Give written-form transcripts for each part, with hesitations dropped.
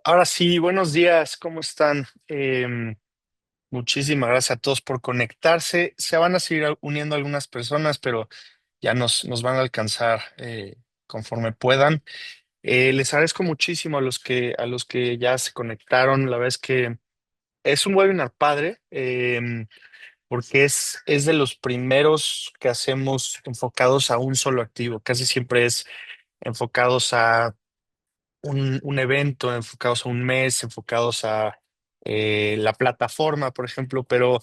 Ahora sí, buenos días, ¿cómo están? Muchísimas gracias a todos por conectarse. Se van a seguir uniendo algunas personas, pero ya nos van a alcanzar conforme puedan. Les agradezco muchísimo a los que ya se conectaron. La verdad es que es un webinar padre, porque es de los primeros que hacemos enfocados a un solo activo. Casi siempre es enfocados a un evento, enfocados a un mes, enfocados a la plataforma, por ejemplo, pero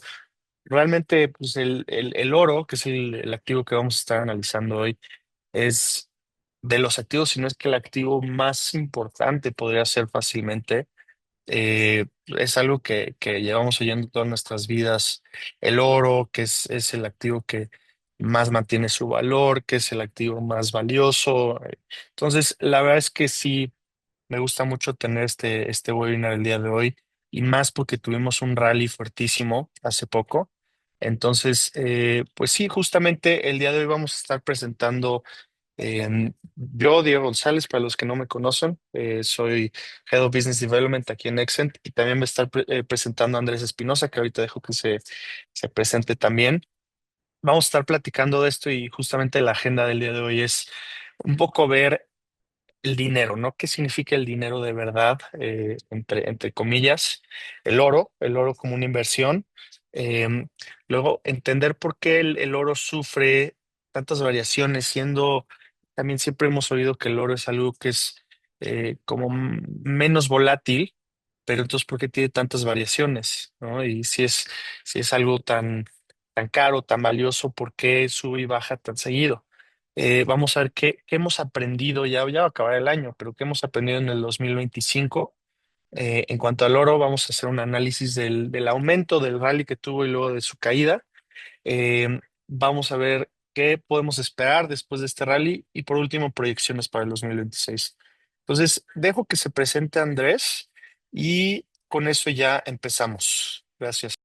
realmente pues el oro, que es el activo que vamos a estar analizando hoy, es de los activos, si no es que el activo más importante podría ser fácilmente. Es algo que llevamos oyendo todas nuestras vidas. El oro, que es el activo que más mantiene su valor, que es el activo más valioso. Entonces, la verdad es que sí. Me gusta mucho tener este webinar el día de hoy y más porque tuvimos un rally fuertísimo hace poco. Entonces, pues sí, justamente el día de hoy vamos a estar presentando, yo, Diego González, para los que no me conocen, soy Head of Business Development aquí en Exent y también va a estar presentando a Andrés Espinosa, que ahorita dejo que se presente también. Vamos a estar platicando de esto y justamente la agenda del día de hoy es un poco ver el dinero, ¿no? ¿Qué significa el dinero de verdad? Entre comillas, el oro como una inversión. Eh, Luego, entender por qué el oro sufre tantas variaciones, siendo también siempre hemos oído que el oro es algo que es como menos volátil, pero entonces, ¿por qué tiene tantas variaciones? ¿No? Y si es algo tan caro, tan valioso, ¿por qué sube y baja tan seguido? Vamos a ver qué hemos aprendido, ya va a acabar el año, pero qué hemos aprendido en el 2025. En cuanto al oro, vamos a hacer un análisis del aumento del rally que tuvo y luego de su caída. Vamos a ver qué podemos esperar después de este rally y por último, proyecciones para el 2026. Entonces, dejo que se presente Andrés y con eso ya empezamos. Gracias.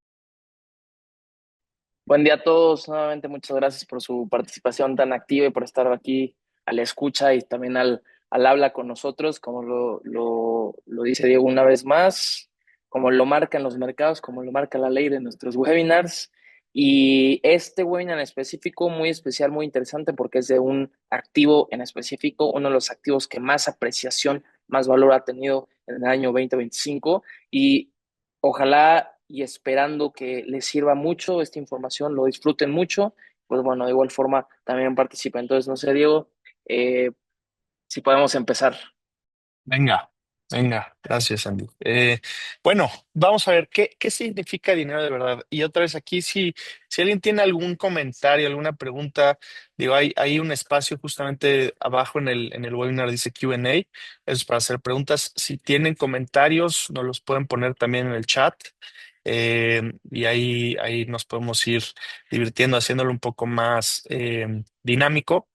Buen día a todos. Nuevamente, muchas gracias por su participación tan activa y por estar aquí a la escucha y también al habla con nosotros, como lo dice Diego una vez más, como lo marcan los mercados, como lo marca la ley de nuestros webinars. Y este webinar en específico, muy especial, muy interesante, porque es de un activo en específico, uno de los activos que más apreciación, más valor ha tenido en el año 2025. Y ojalá y esperando que les sirva mucho esta información, lo disfruten mucho, pues bueno, de igual forma también participen. Entonces, no sé, Diego, eh, si podemos empezar. Venga, venga, gracias, Andy. Bueno, vamos a ver qué significa dinero de verdad. Y otra vez aquí, si alguien tiene algún comentario, alguna pregunta, digo, hay un espacio justamente abajo en el webinar, dice Q&A, es para hacer preguntas. Si tienen comentarios, nos los pueden poner también en el chat. Y ahí nos podemos ir divirtiendo, haciéndolo un poco más dinámico.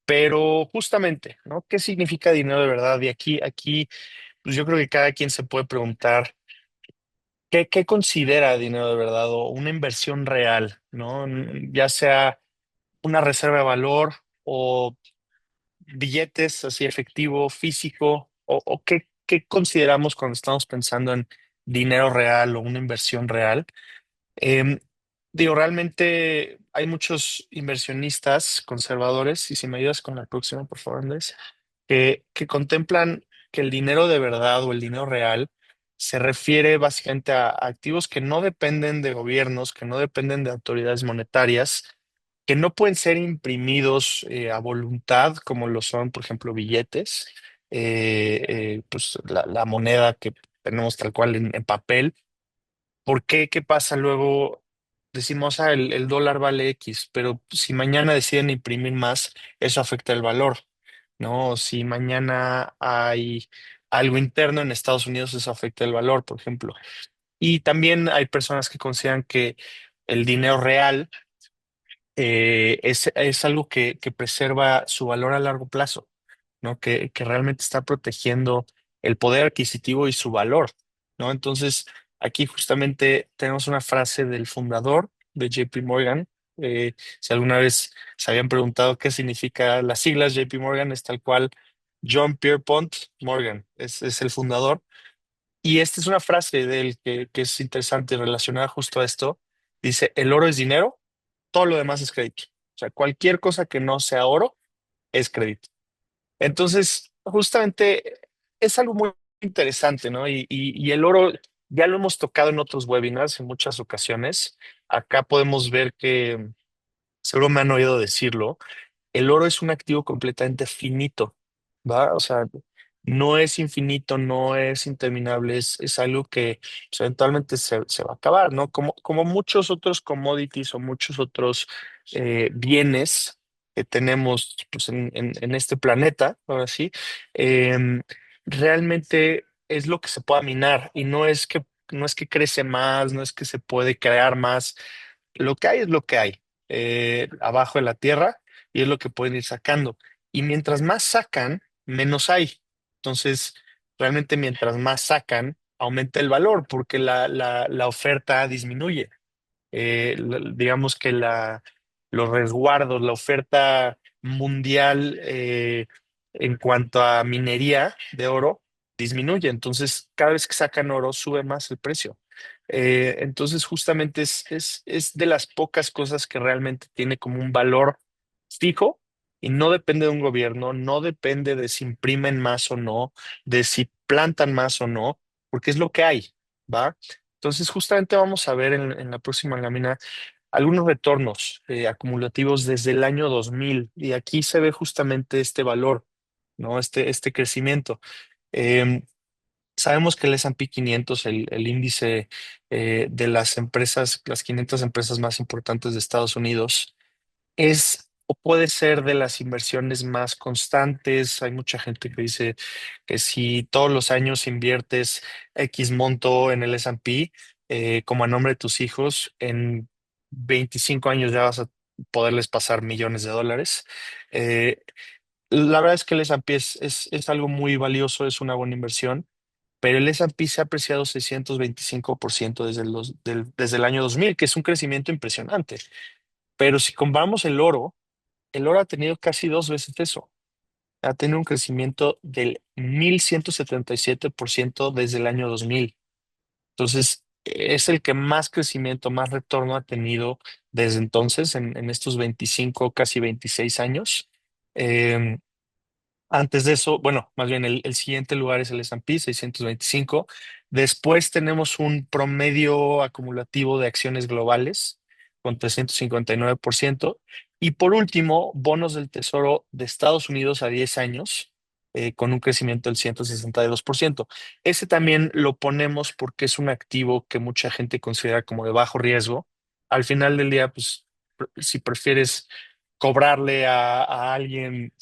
Pero justamente, ¿no? ¿Qué significa dinero de verdad? Y aquí, pues yo creo que cada quien se puede preguntar qué considera dinero de verdad o una inversión real, ¿no? Ya sea una reserva de valor o billetes así efectivo, físico, o qué consideramos cuando estamos pensando en dinero real o una inversión real. Em, Digo, realmente hay muchos inversionistas conservadores, y si me ayudas con la próxima, por favor, Andrés, que contemplan que el dinero de verdad o el dinero real se refiere básicamente a activos que no dependen de gobiernos, que no dependen de autoridades monetarias, que no pueden ser imprimidos a voluntad, como lo son, por ejemplo, billetes, pues la moneda que tenemos tal cual en papel. ¿Por qué? ¿Qué pasa luego? Decimos, el dólar vale X, pero si mañana deciden imprimir más, eso afecta el valor, ¿no? Si mañana hay algo interno en Estados Unidos, eso afecta el valor, por ejemplo. Y también hay personas que consideran que el dinero real es algo que preserva su valor a largo plazo, ¿no? Que realmente está protegiendo el poder adquisitivo y su valor, ¿no? Entonces, aquí justamente tenemos una frase del fundador de JP Morgan. Si alguna vez se habían preguntado qué significa las siglas JP Morgan, es tal cual. John Pierpont Morgan, es el fundador. Y esta es una frase de él que es interesante relacionada justo a esto. Dice, el oro es dinero, todo lo demás es crédito. O sea, cualquier cosa que no sea oro es crédito. Entonces, justamente es algo muy interesante, ¿no? Y el oro ya lo hemos tocado en otros webinars en muchas ocasiones. Acá podemos ver que, seguro me han oído decirlo, el oro es un activo completamente finito, ¿va? O sea, no es infinito, no es interminable, es algo que pues, eventualmente se va a acabar, ¿no? Como muchos otros commodities o muchos otros bienes que tenemos pues, en este planeta, ahora sí, eh, realmente es lo que se pueda minar y no es que crece más, no es que se puede crear más, lo que hay es lo que hay abajo de la tierra y es lo que pueden ir sacando. Y mientras más sacan, menos hay. Entonces, realmente mientras más sacan, aumenta el valor porque la oferta disminuye. Digamos que los resguardos, la oferta mundial en cuanto a minería de oro disminuye. Entonces, cada vez que sacan oro, sube más el precio. Entonces, justamente es de las pocas cosas que realmente tiene como un valor fijo y no depende de un gobierno, no depende de si imprimen más o no, de si plantan más o no, porque es lo que hay, ¿va? Entonces, justamente vamos a ver en la próxima lámina algunos retornos acumulativos desde el año 2000 y aquí se ve justamente este valor, ¿no? Este crecimiento. Eh, Sabemos que el S&P 500, el índice de las empresas, las 500 empresas más importantes de Estados Unidos, es o puede ser de las inversiones más constantes. Hay mucha gente que dice que si todos los años inviertes X monto en el S&P, como a nombre de tus hijos, en 25 años ya vas a poderles pasar millones de dólares. Eh, la verdad es que el S&P es algo muy valioso, es una buena inversión, pero el S&P se ha apreciado 625% desde el año 2000, que es un crecimiento impresionante. Pero si comparamos el oro ha tenido casi dos veces eso. Ha tenido un crecimiento del 1177% desde el año 2000. Entonces, es el que más crecimiento, más retorno ha tenido desde entonces, en estos 25 casi 26 años. Eh, Antes de eso, bueno, más bien el siguiente lugar es el S&P 625. Después tenemos un promedio acumulativo de acciones globales con 359%. Y por último, bonos del Tesoro de Estados Unidos a 10 años con un crecimiento del 162%. Ese también lo ponemos porque es un activo que mucha gente considera como de bajo riesgo. Al final del día, pues, si prefieres cobrarle a alguien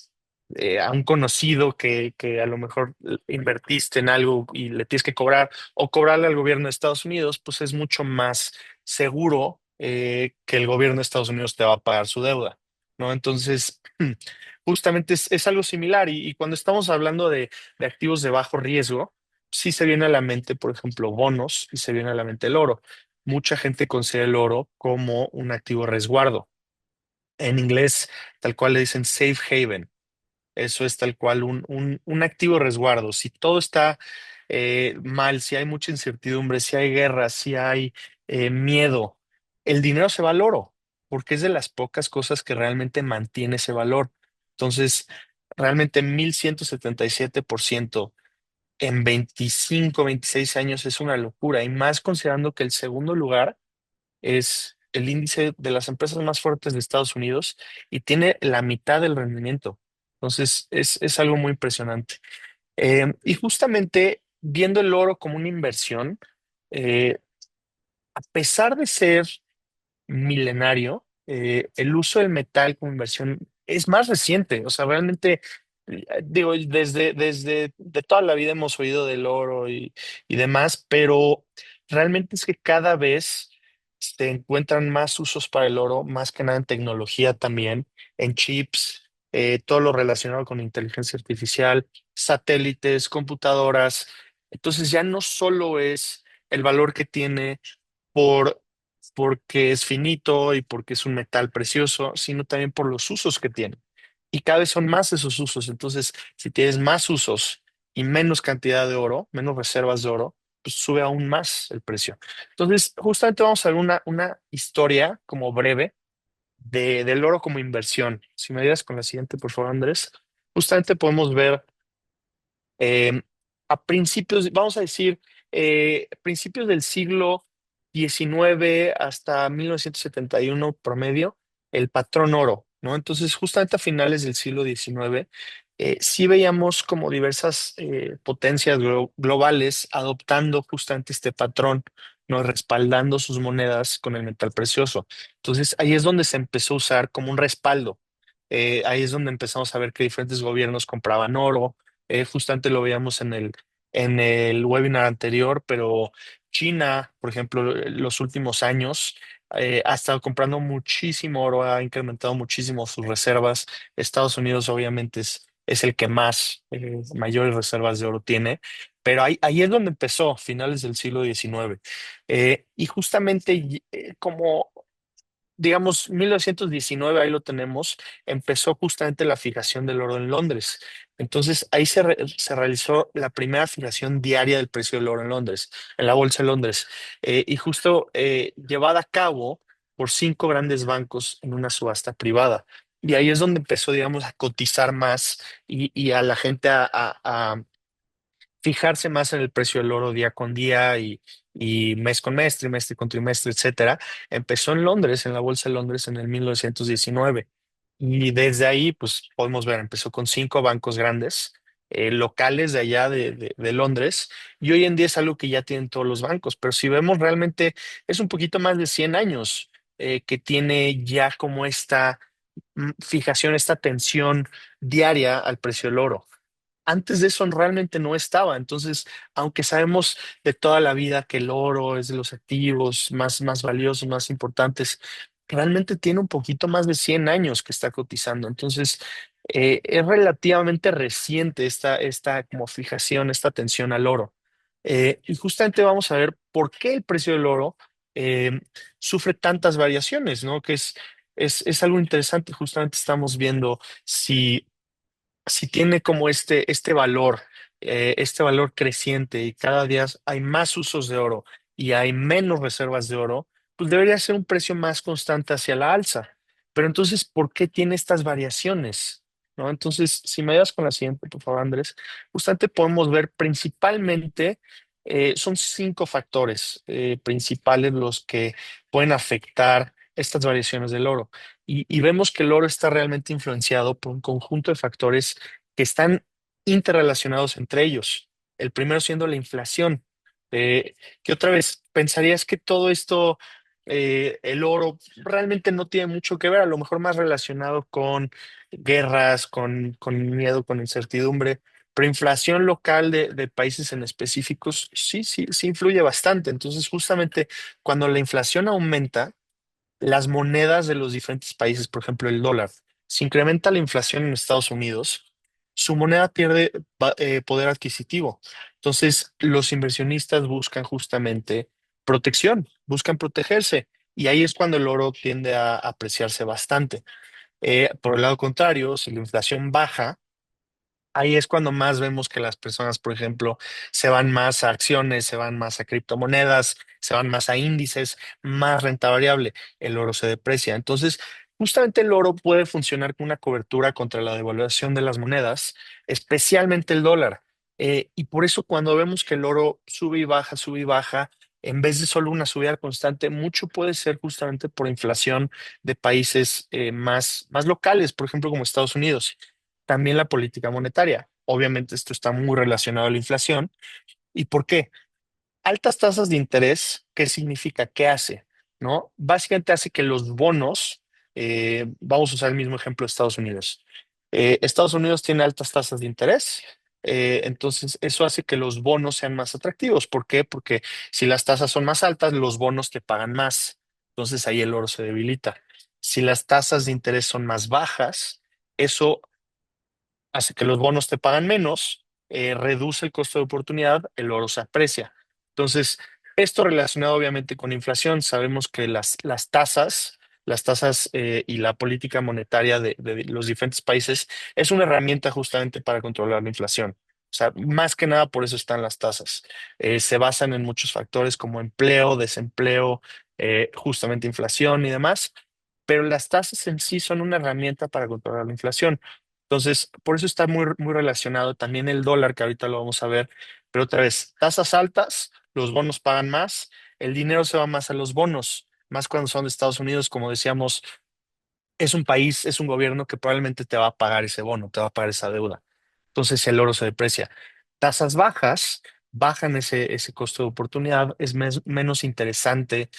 a un conocido que a lo mejor invertiste en algo y le tienes que cobrar o cobrarle al gobierno de Estados Unidos, pues es mucho más seguro que el gobierno de Estados Unidos te va a pagar su deuda, ¿no? Entonces, justamente es algo similar y cuando estamos hablando de activos de bajo riesgo, sí se viene a la mente, por ejemplo, bonos y se viene a la mente el oro. Mucha gente considera el oro como un activo resguardo. En inglés, tal cual le dicen safe haven. Eso es tal cual un activo resguardo. Si todo está mal, si hay mucha incertidumbre, si hay guerra, si hay miedo, el dinero se valora porque es de las pocas cosas que realmente mantiene ese valor. Entonces, realmente 1177% en 25 26 años es una locura y más considerando que el segundo lugar es el índice de las empresas más fuertes de Estados Unidos y tiene la mitad del rendimiento. Entonces, es algo muy impresionante. Y justamente viendo el oro como una inversión, eh, a pesar de ser milenario, el uso del metal como inversión es más reciente. O sea, realmente, digo, desde de toda la vida hemos oído del oro y demás, pero realmente es que cada vez se encuentran más usos para el oro, más que nada en tecnología también, en chips, todo lo relacionado con inteligencia artificial, satélites, computadoras. Entonces ya no solo es el valor que tiene por, porque es finito y porque es un metal precioso, sino también por los usos que tiene. y cada vez son más esos usos. Entonces, si tienes más usos y menos cantidad de oro, menos reservas de oro, pues sube aún más el precio. Entonces, justamente vamos a ver una historia como breve del oro como inversión. Si me ayudas con la siguiente, por favor, Andrés. Justamente podemos ver eh, a principios, vamos a decir, principios del siglo XIX hasta 1971 promedio, el patrón oro, ¿no? Entonces, justamente a finales del siglo XIX, sí veíamos como diversas potencias globales adoptando justamente este patrón, ¿no? Respaldando sus monedas con el metal precioso. Entonces, ahí es donde se empezó a usar como un respaldo. Ahí es donde empezamos a ver que diferentes gobiernos compraban oro. Justamente lo veíamos en el webinar anterior, pero China, por ejemplo, los últimos años ha estado comprando muchísimo oro, ha incrementado muchísimo sus reservas. Estados Unidos obviamente es el que más, mayores reservas de oro tiene, pero ahí es donde empezó, finales del siglo XIX. Y justamente como digamos, 1919, ahí lo tenemos, empezó justamente la fijación del oro en Londres. Entonces, ahí se realizó la primera fijación diaria del precio del oro en Londres, en la Bolsa de Londres, y justo llevada a cabo por cinco grandes bancos en una subasta privada. Y ahí es donde empezó, digamos, a cotizar más y a la gente a fijarse más en el precio del oro día con día y mes con mes, trimestre con trimestre, etcétera. Empezó en Londres, en la Bolsa de Londres en el 1919. Y desde ahí, pues podemos ver, empezó con cinco bancos grandes, locales de allá de Londres, y hoy en día es algo que ya tienen todos los bancos. Pero si vemos realmente, es un poquito más de 100 años que tiene ya como esta fijación, esta tensión diaria al precio del oro. Antes de eso realmente no estaba. Entonces, aunque sabemos de toda la vida que el oro es de los activos más valiosos, más importantes, realmente tiene un poquito más de 100 años que está cotizando. Entonces, es relativamente reciente esta como fijación, esta atención al oro. Y justamente vamos a ver por qué el precio del oro eh, sufre tantas variaciones, ¿no? Que es algo interesante. Justamente estamos viendo si tiene como este valor creciente y cada día hay más usos de oro y hay menos reservas de oro, pues debería ser un precio más constante hacia la alza. Pero entonces, ¿por qué tiene estas variaciones? ¿No? Entonces, si me ayudas con la siguiente, por favor, Andrés, justamente podemos ver principalmente, son cinco factores principales los que pueden afectar estas variaciones del oro. Y vemos que el oro está realmente influenciado por un conjunto de factores que están interrelacionados entre ellos. El primero siendo la inflación, que otra vez pensarías que todo esto, el oro, realmente no tiene mucho que ver, a lo mejor más relacionado con guerras, con miedo, con incertidumbre. Pero inflación local de países en específicos, sí influye bastante. Entonces, justamente cuando la inflación aumenta, las monedas de los diferentes países, por ejemplo, el dólar, si incrementa la inflación en Estados Unidos, su moneda pierde poder adquisitivo. Entonces, los inversionistas buscan justamente protección, buscan protegerse. Y ahí es cuando el oro tiende a apreciarse bastante. Por el lado contrario, si la inflación baja, ahí es cuando más vemos que las personas, por ejemplo, se van más a acciones, se van más a criptomonedas, se van más a índices, más renta variable. El oro se deprecia. Entonces, justamente el oro puede funcionar como una cobertura contra la devaluación de las monedas, especialmente el dólar. Y por eso cuando vemos que el oro sube y baja, en vez de solo una subida constante, mucho puede ser justamente por inflación de países más locales, por ejemplo, como Estados Unidos. También la política monetaria. Obviamente esto está muy relacionado a la inflación. ¿Y por qué? Altas tasas de interés, ¿qué significa? ¿Qué hace? ¿No? Básicamente hace que los bonos, vamos a usar el mismo ejemplo de Estados Unidos. Estados Unidos tiene altas tasas de interés, entonces eso hace que los bonos sean más atractivos. ¿Por qué? Porque si las tasas son más altas, los bonos te pagan más. Entonces ahí el oro se debilita. Si las tasas de interés son más bajas, eso hace que los bonos te pagan menos, reduce el costo de oportunidad, el oro se aprecia. Entonces, esto relacionado obviamente con inflación, sabemos que las tasas las tasas y la política monetaria de los diferentes países es una herramienta justamente para controlar la inflación. O sea, más que nada por eso están las tasas. Se basan en muchos factores como empleo, desempleo, justamente inflación y demás, pero las tasas en sí son una herramienta para controlar la inflación. Entonces, por eso está muy relacionado también el dólar, que ahorita lo vamos a ver, pero otra vez, tasas altas, los bonos pagan más, el dinero se va más a los bonos, más cuando son de Estados Unidos, como decíamos, es un país, es un gobierno que probablemente te va a pagar ese bono, te va a pagar esa deuda. Entonces el oro se deprecia. Tasas bajas bajan ese costo de oportunidad, es menos interesante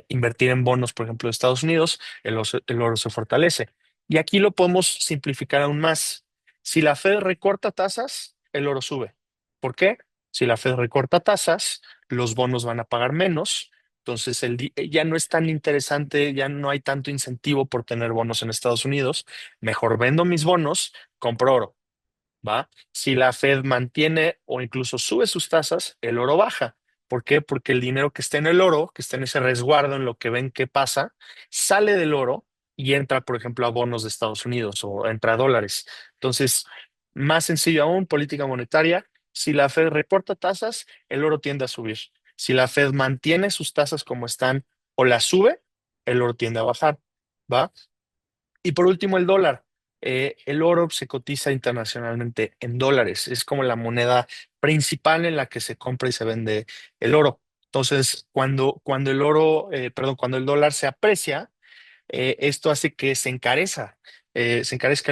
invertir en bonos, por ejemplo, de Estados Unidos, el oro se fortalece. Y aquí lo podemos simplificar aún más. Si la Fed recorta tasas, el oro sube. ¿Por qué? Si la Fed recorta tasas, los bonos van a pagar menos, entonces ya no es tan interesante, ya no hay tanto incentivo por tener bonos en Estados Unidos. Mejor vendo mis bonos, compro oro. ¿Va? Si la Fed mantiene o incluso sube sus tasas, el oro baja. ¿Por qué? Porque el dinero que está en el oro, que está en ese resguardo, en lo que ven que pasa, sale del oro y entra, por ejemplo, a bonos de Estados Unidos o entra a dólares. Entonces, más sencillo aún, política monetaria. Si la Fed reporta tasas, el oro tiende a subir. Si la Fed mantiene sus tasas como están o las sube, el oro tiende a bajar. ¿Va? Y por último, el dólar. El oro se cotiza internacionalmente en dólares. Es como la moneda principal en la que se compra y se vende el oro. Entonces, cuando el oro, perdón, cuando el dólar se aprecia, esto hace que se encarezca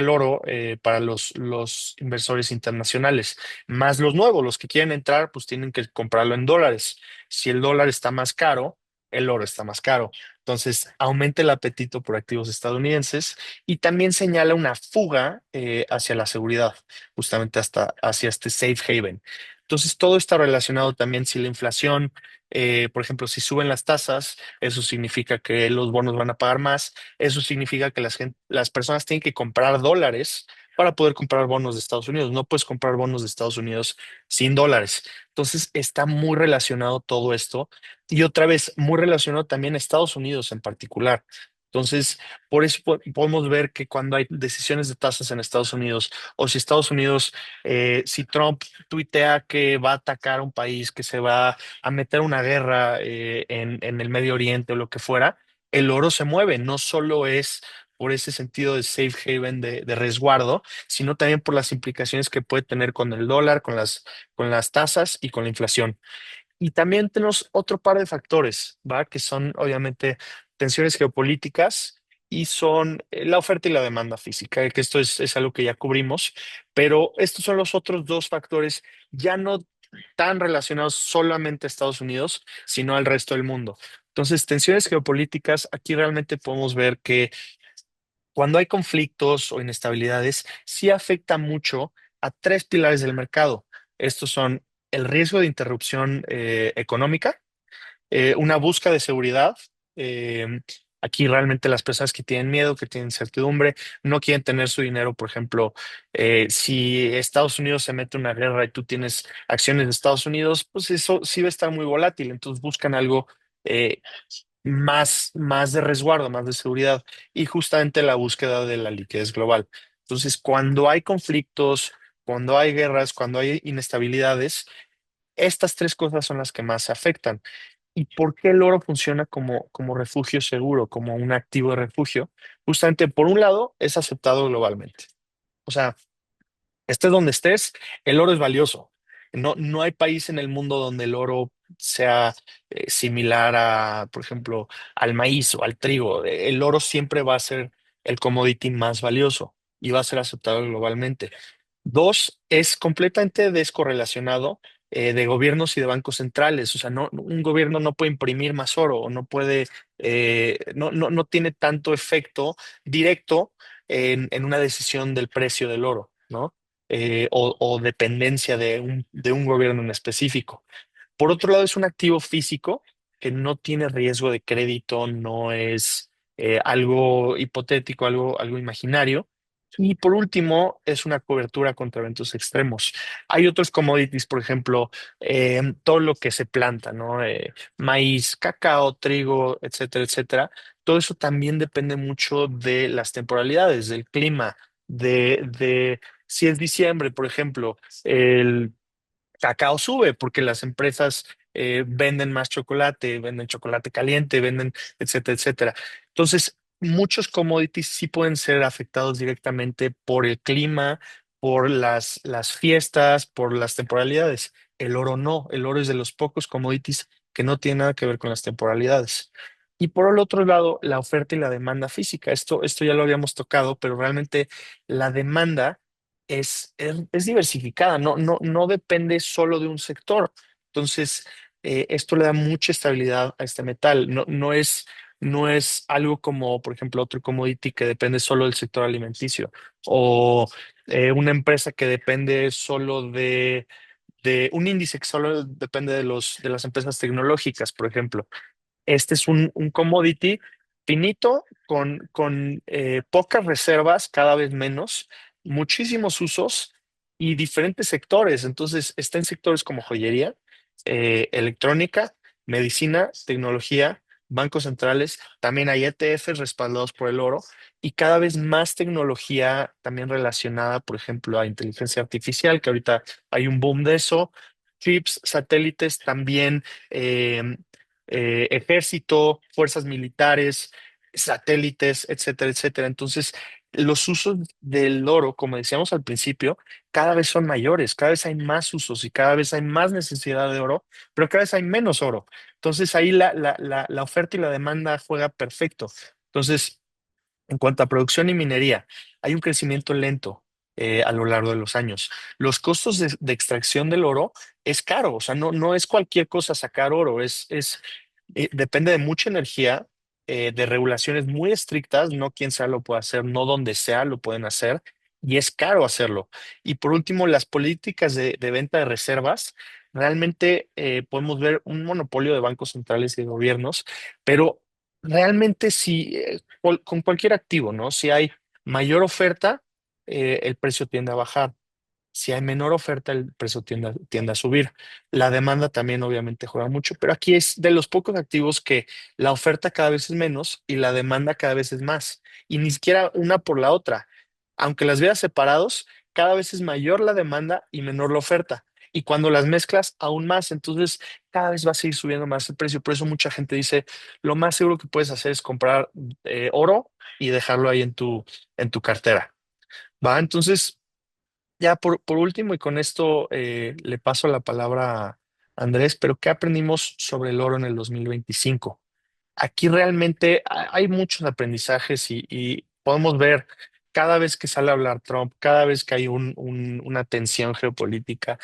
el oro para los inversores internacionales, más los nuevos, los que quieren entrar, pues tienen que comprarlo en dólares. Si el dólar está más caro, el oro está más caro. Entonces, aumenta el apetito por activos estadounidenses y también señala una fuga hacia la seguridad, justamente hasta hacia este safe haven. Entonces, todo está relacionado también si la inflación, por ejemplo, si suben las tasas, eso significa que los bonos van a pagar más. Eso significa que las personas tienen que comprar dólares para poder comprar bonos de Estados Unidos. No puedes comprar bonos de Estados Unidos sin dólares. Entonces está muy relacionado todo esto y otra vez muy relacionado también a Estados Unidos en particular. Entonces, por eso podemos ver que cuando hay decisiones de tasas en Estados Unidos o si Estados Unidos, si Trump tuitea que va a atacar a un país, que se va a meter una guerra en el Medio Oriente o lo que fuera, el oro se mueve. No solo es por ese sentido de safe haven, de resguardo, sino también por las implicaciones que puede tener con el dólar, con las tasas y con la inflación. Y también tenemos otro par de factores, ¿va? Que son obviamente tensiones geopolíticas y son la oferta y la demanda física, que esto es algo que ya cubrimos, pero estos son los otros dos factores ya no tan relacionados solamente a Estados Unidos, sino al resto del mundo. Entonces, tensiones geopolíticas, aquí realmente podemos ver que cuando hay conflictos o inestabilidades, sí afecta mucho a tres pilares del mercado. Estos son el riesgo de interrupción económica, una búsqueda de seguridad. Aquí realmente las personas que tienen miedo, que tienen incertidumbre, no quieren tener su dinero. Por ejemplo, si Estados Unidos se mete en una guerra y tú tienes acciones de Estados Unidos, pues eso sí va a estar muy volátil. Entonces buscan algo eh, más de resguardo, más de seguridad y justamente la búsqueda de la liquidez global. Entonces, cuando hay conflictos, cuando hay guerras, cuando hay inestabilidades, estas tres cosas son las que más se afectan. ¿Y por qué el oro funciona como refugio seguro, como un activo de refugio? Justamente, por un lado, es aceptado globalmente. O sea, estés donde estés, el oro es valioso. No hay país en el mundo donde el oro sea similar a, por ejemplo, al maíz o al trigo. El oro siempre va a ser el commodity más valioso y va a ser aceptado globalmente. Dos, es completamente descorrelacionado de gobiernos y de bancos centrales. O sea, un gobierno no puede imprimir más oro o no puede, no tiene tanto efecto directo en una decisión del precio del oro, ¿no? O dependencia de un gobierno en específico. Por otro lado, es un activo físico que no tiene riesgo de crédito, no es algo hipotético, algo imaginario. Y por último, es una cobertura contra eventos extremos. Hay otros commodities, por ejemplo, todo lo que se planta, ¿no? Maíz, cacao, trigo, etcétera, etcétera. Todo eso también depende mucho de las temporalidades, del clima, de si es diciembre, por ejemplo, el cacao sube porque las empresas venden más chocolate, venden chocolate caliente, venden, etcétera, etcétera. Entonces, muchos commodities sí pueden ser afectados directamente por el clima, por las fiestas, por las temporalidades. El oro no, el oro es de los pocos commodities que no tiene nada que ver con las temporalidades. Y por el otro lado, la oferta y la demanda física. Esto ya lo habíamos tocado, pero realmente la demanda es diversificada, no depende solo de un sector. Entonces, esto le da mucha estabilidad a este metal. No es algo como, por ejemplo, otro commodity que depende solo del sector alimenticio o una empresa que depende solo de un índice que solo depende de las empresas tecnológicas, por ejemplo. Este es un commodity finito con pocas reservas, cada vez menos, muchísimos usos y diferentes sectores. Entonces, está en sectores como joyería, electrónica, medicina, tecnología, bancos centrales. También hay ETFs respaldados por el oro y cada vez más tecnología también relacionada, por ejemplo, a inteligencia artificial, que ahorita hay un boom de eso. Chips, satélites, también ejército, fuerzas militares, satélites, etcétera, etcétera. Entonces, los usos del oro, como decíamos al principio, cada vez son mayores, cada vez hay más usos y cada vez hay más necesidad de oro, pero cada vez hay menos oro. Entonces, ahí la oferta y la demanda juega perfecto. Entonces, en cuanto a producción y minería, hay un crecimiento lento a lo largo de los años. Los costos de extracción del oro es caro, o sea, no es cualquier cosa sacar oro, depende de mucha energía, de regulaciones muy estrictas, no quien sea lo puede hacer, no donde sea lo pueden hacer, y es caro hacerlo. Y por último, las políticas de venta de reservas, realmente podemos ver un monopolio de bancos centrales y de gobiernos, pero realmente sí, con cualquier activo, ¿no? Si hay mayor oferta, el precio tiende a bajar. Si hay menor oferta, el precio tiende a subir. La demanda también obviamente juega mucho, pero aquí es de los pocos activos que la oferta cada vez es menos y la demanda cada vez es más. Y ni siquiera una por la otra. Aunque las veas separados, cada vez es mayor la demanda y menor la oferta. Y cuando las mezclas, aún más. Entonces, cada vez va a seguir subiendo más el precio. Por eso mucha gente dice, lo más seguro que puedes hacer es comprar oro y dejarlo ahí en tu cartera. ¿Va? Entonces... Ya por último, y con esto le paso la palabra a Andrés, pero ¿qué aprendimos sobre el oro en el 2025? Aquí realmente hay muchos aprendizajes y podemos ver cada vez que sale a hablar Trump, cada vez que hay una tensión geopolítica,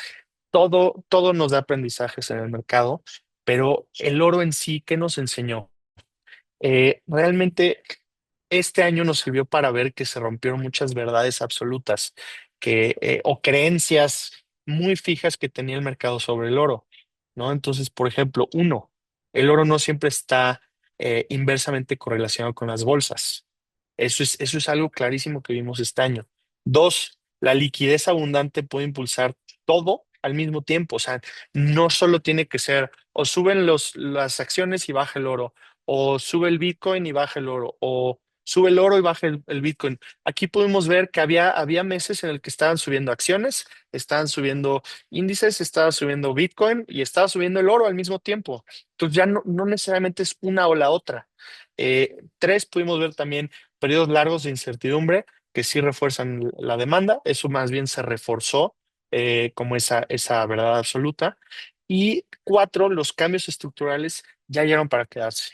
todo nos da aprendizajes en el mercado, pero el oro en sí, ¿qué nos enseñó? Realmente este año nos sirvió para ver que se rompieron muchas verdades absolutas o creencias muy fijas que tenía el mercado sobre el oro, ¿no? Entonces, por ejemplo, uno, el oro no siempre está inversamente correlacionado con las bolsas. Eso es algo clarísimo que vimos este año. Dos, la liquidez abundante puede impulsar todo al mismo tiempo. O sea, no solo tiene que ser o suben las acciones y baja el oro, o sube el Bitcoin y baja el oro, o sube el oro y baja el Bitcoin. Aquí pudimos ver que había meses en el que estaban subiendo acciones, estaban subiendo índices, estaba subiendo Bitcoin y estaba subiendo el oro al mismo tiempo. Entonces ya no necesariamente es una o la otra. Tres, pudimos ver también periodos largos de incertidumbre que sí refuerzan la demanda. Eso más bien se reforzó como esa verdad absoluta. Y cuatro, los cambios estructurales ya llegaron para quedarse.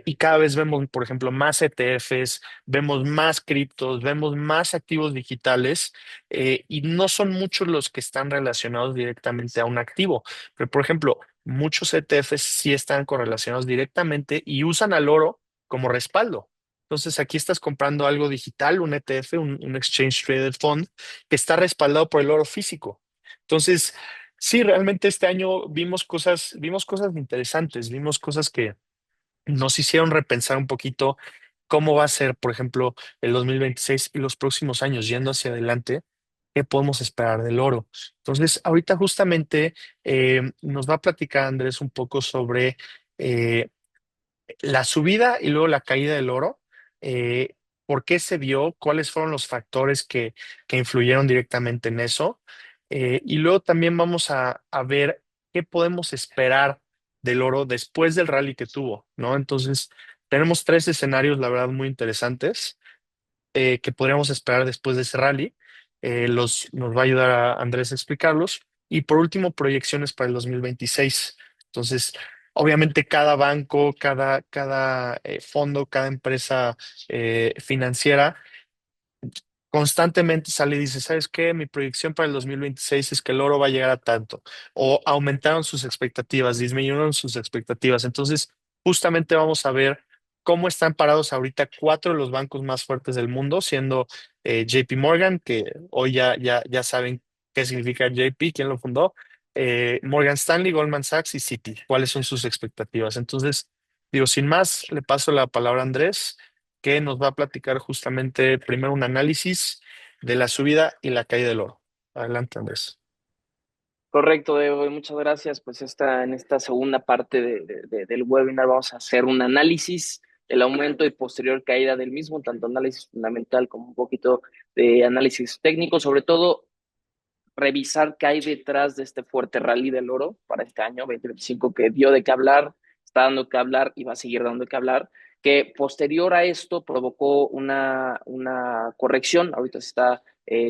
Y cada vez vemos, por ejemplo, más ETFs, vemos más criptos, vemos más activos digitales, y no son muchos los que están relacionados directamente a un activo. Pero, por ejemplo, muchos ETFs sí están correlacionados directamente y usan al oro como respaldo. Entonces, aquí estás comprando algo digital, un ETF, un Exchange Traded Fund, que está respaldado por el oro físico. Entonces, sí, realmente este año vimos cosas interesantes, vimos cosas que nos hicieron repensar un poquito cómo va a ser, por ejemplo, el 2026 y los próximos años yendo hacia adelante, qué podemos esperar del oro. Entonces, ahorita justamente nos va a platicar Andrés un poco sobre eh, la subida y luego la caída del oro. ¿Por qué se dio? ¿Cuáles fueron los factores que influyeron directamente en eso? Y luego también vamos a ver qué podemos esperar del oro después del rally que tuvo, ¿no? Entonces, tenemos tres escenarios, la verdad, muy interesantes que podríamos esperar después de ese rally. Nos va a ayudar a Andrés a explicarlos. Y por último, proyecciones para el 2026. Entonces, obviamente cada banco, cada fondo, cada empresa financiera constantemente sale y dice, ¿sabes qué? Mi proyección para el 2026 es que el oro va a llegar a tanto. O aumentaron sus expectativas, disminuyeron sus expectativas. Entonces, justamente vamos a ver cómo están parados ahorita cuatro de los bancos más fuertes del mundo, siendo JP Morgan, que hoy ya saben qué significa JP, quién lo fundó, Morgan Stanley, Goldman Sachs y Citi. ¿Cuáles son sus expectativas? Entonces, digo, sin más, le paso la palabra a Andrés que nos va a platicar justamente primero un análisis de la subida y la caída del oro. Adelante, Andrés. Correcto, Diego, y muchas gracias. Pues en esta segunda parte del webinar vamos a hacer un análisis del aumento y posterior caída del mismo, tanto análisis fundamental como un poquito de análisis técnico, sobre todo revisar qué hay detrás de este fuerte rally del oro para este año 2025 que dio de qué hablar, está dando que hablar y va a seguir dando que hablar, que posterior a esto provocó una corrección, ahorita se está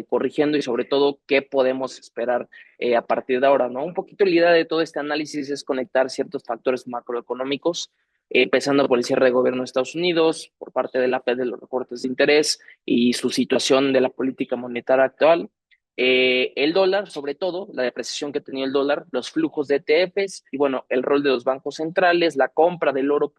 corrigiendo y sobre todo qué podemos esperar a partir de ahora, ¿no? Un poquito la idea de todo este análisis es conectar ciertos factores macroeconómicos, empezando por el cierre de gobierno de Estados Unidos, por parte de la Fed de los recortes de interés y su situación de la política monetaria actual, el dólar, sobre todo, la depreciación que tenía el dólar, los flujos de ETFs y bueno, el rol de los bancos centrales, la compra del oro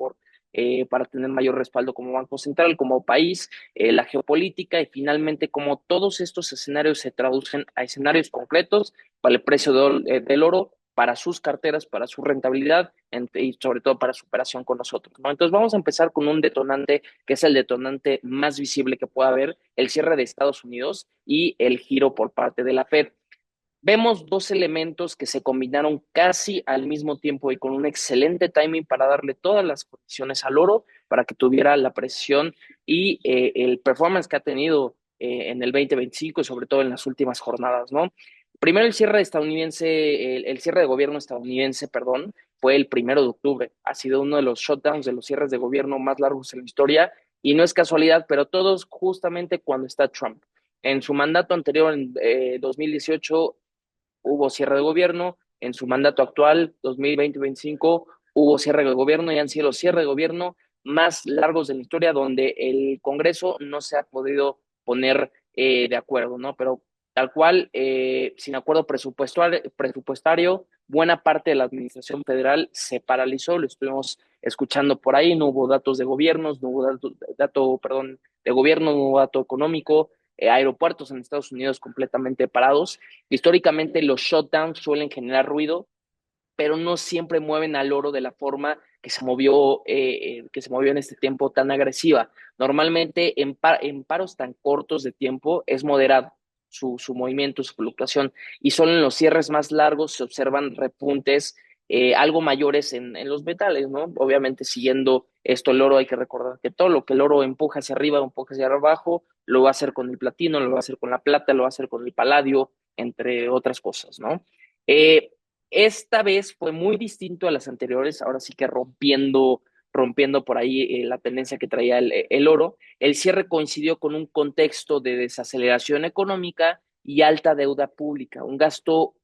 para tener mayor respaldo como banco central, como país, la geopolítica y finalmente cómo todos estos escenarios se traducen a escenarios concretos para el precio del oro, para sus carteras, para su rentabilidad y sobre todo para su operación con nosotros, ¿no? Entonces vamos a empezar con un detonante que es el detonante más visible que pueda haber, el cierre de Estados Unidos y el giro por parte de la Fed. Vemos dos elementos que se combinaron casi al mismo tiempo y con un excelente timing para darle todas las condiciones al oro para que tuviera la presión y el performance que ha tenido en el 2025 y sobre todo en las últimas jornadas, ¿no? Primero el cierre de gobierno estadounidense, perdón, fue el 1 de octubre. Ha sido uno de los shutdowns de los cierres de gobierno más largos en la historia y no es casualidad, pero todos justamente cuando está Trump. En su mandato anterior, en 2018, hubo cierre de gobierno, en su mandato actual, 2020-2025, hubo cierre de gobierno y han sido los cierres de gobierno más largos de la historia donde el Congreso no se ha podido poner de acuerdo, ¿no? Pero tal cual, sin acuerdo presupuestario, buena parte de la administración federal se paralizó, lo estuvimos escuchando por ahí, no hubo datos de gobiernos, no hubo perdón, de gobierno, no hubo dato económico, aeropuertos en Estados Unidos completamente parados. Históricamente los shutdowns suelen generar ruido, pero no siempre mueven al oro de la forma que se movió en este tiempo tan agresiva. Normalmente en paros tan cortos de tiempo es moderado su movimiento, su fluctuación, y solo en los cierres más largos se observan repuntes algo mayores en los metales, ¿no? Obviamente siguiendo esto el oro, hay que recordar que todo lo que el oro empuja hacia arriba, empuja hacia abajo, lo va a hacer con el platino, lo va a hacer con la plata, lo va a hacer con el paladio, entre otras cosas, ¿no? Eh, esta vez fue muy distinto a las anteriores, ahora sí que rompiendo por ahí la tendencia que traía el oro. El cierre coincidió con un contexto de desaceleración económica y alta deuda pública, un gasto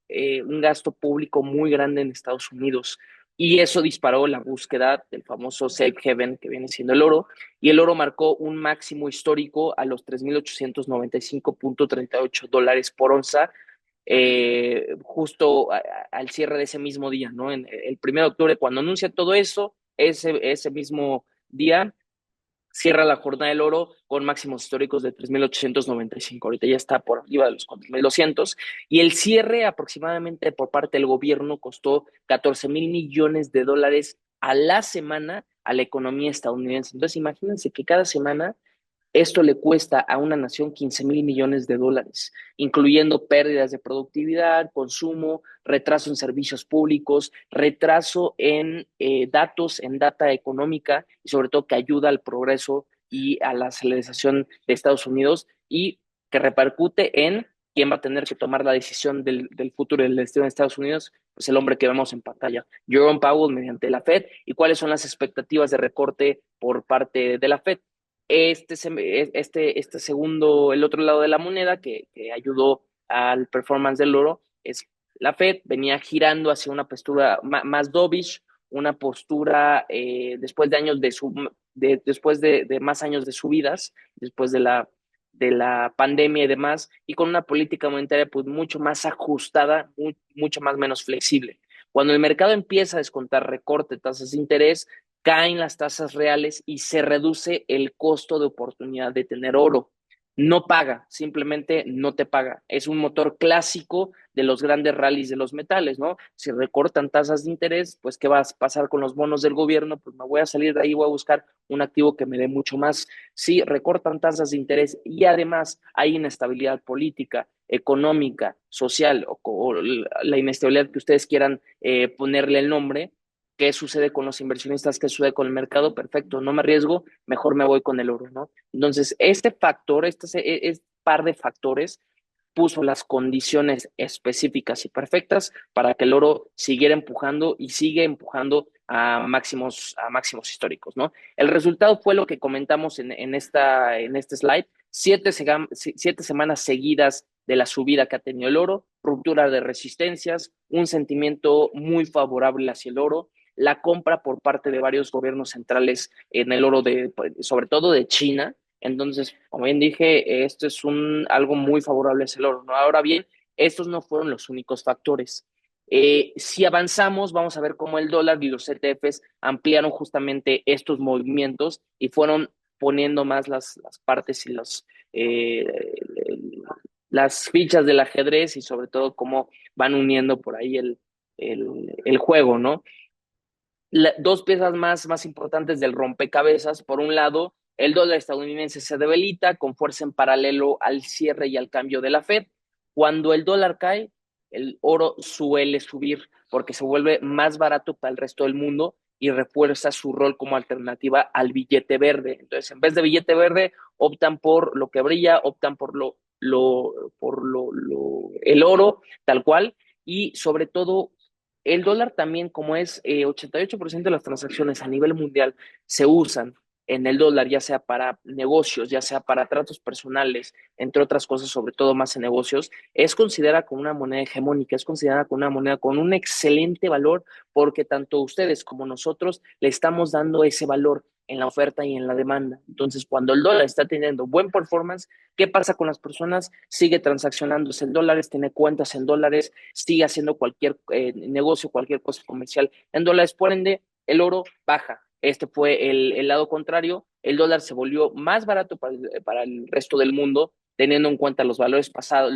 público muy grande en Estados Unidos. Y eso disparó la búsqueda del famoso safe haven que viene siendo el oro. Y el oro marcó un máximo histórico a los 3.895.38 dólares por onza, justo al cierre de ese mismo día, ¿no? En el 1 de octubre, cuando anuncia todo eso, ese mismo día cierra la jornada del oro con máximos históricos de 3.895. Ahorita ya está por arriba de los 4.200. Y el cierre aproximadamente por parte del gobierno costó 14 mil millones de dólares a la semana a la economía estadounidense. Entonces, imagínense que cada semana esto le cuesta a una nación 15.000 millones de dólares, incluyendo pérdidas de productividad, consumo, retraso en servicios públicos, retraso en datos, en data económica y sobre todo que ayuda al progreso y a la aceleración de Estados Unidos y que repercute en quién va a tener que tomar la decisión del futuro del destino de Estados Unidos, pues el hombre que vemos en pantalla, Jerome Powell mediante la Fed, y cuáles son las expectativas de recorte por parte de la Fed. Este segundo, el otro lado de la moneda que ayudó al performance del oro es la Fed venía girando hacia una postura más dovish, una postura después de años después de más años de subidas, después de la pandemia y demás, y con una política monetaria pues mucho más ajustada, mucho más menos flexible. Cuando el mercado empieza a descontar recorte de tasas de interés, caen las tasas reales y se reduce el costo de oportunidad de tener oro. No paga, simplemente no te paga. Es un motor clásico de los grandes rallies de los metales, ¿no? Si recortan tasas de interés, pues ¿qué va a pasar con los bonos del gobierno? Pues me voy a salir de ahí, voy a buscar un activo que me dé mucho más. Si recortan tasas de interés y además hay inestabilidad política, económica, social o la inestabilidad que ustedes quieran ponerle el nombre, ¿qué sucede con los inversionistas? ¿Qué sucede con el mercado? Perfecto, no me arriesgo, mejor me voy con el oro, ¿no? Entonces, este factor, este par de factores puso las condiciones específicas y perfectas para que el oro siguiera empujando y sigue empujando a máximos históricos, ¿no? El resultado fue lo que comentamos en este slide, siete semanas seguidas de la subida que ha tenido el oro, ruptura de resistencias, un sentimiento muy favorable hacia el oro, la compra por parte de varios gobiernos centrales en el oro, sobre todo de China. Entonces, como bien dije, esto es algo muy favorable hacia el oro, ¿no? Ahora bien, estos no fueron los únicos factores. Si avanzamos, vamos a ver cómo el dólar y los ETFs ampliaron justamente estos movimientos y fueron poniendo más las partes y eh, las fichas del ajedrez y sobre todo cómo van uniendo por ahí el juego, ¿no? Dos piezas más importantes del rompecabezas. Por un lado, el dólar estadounidense se debilita con fuerza en paralelo al cierre y al cambio de la Fed. Cuando el dólar cae, el oro suele subir porque se vuelve más barato para el resto del mundo y refuerza su rol como alternativa al billete verde. Entonces, en vez de billete verde, optan por lo que brilla, optan por el oro, tal cual, y sobre todo el dólar también, como es 88% de las transacciones a nivel mundial se usan en el dólar, ya sea para negocios, ya sea para tratos personales, entre otras cosas, sobre todo más en negocios, es considerada como una moneda hegemónica, es considerada como una moneda con un excelente valor porque tanto ustedes como nosotros le estamos dando ese valor en la oferta y en la demanda. Entonces, cuando el dólar está teniendo buen performance, ¿qué pasa con las personas? Sigue transaccionándose en dólares, tiene cuentas en dólares, sigue haciendo cualquier negocio, cualquier cosa comercial en dólares. Por ende, el oro baja. Este fue el lado contrario. El dólar se volvió más barato para el resto del mundo, teniendo en cuenta los valores pasados,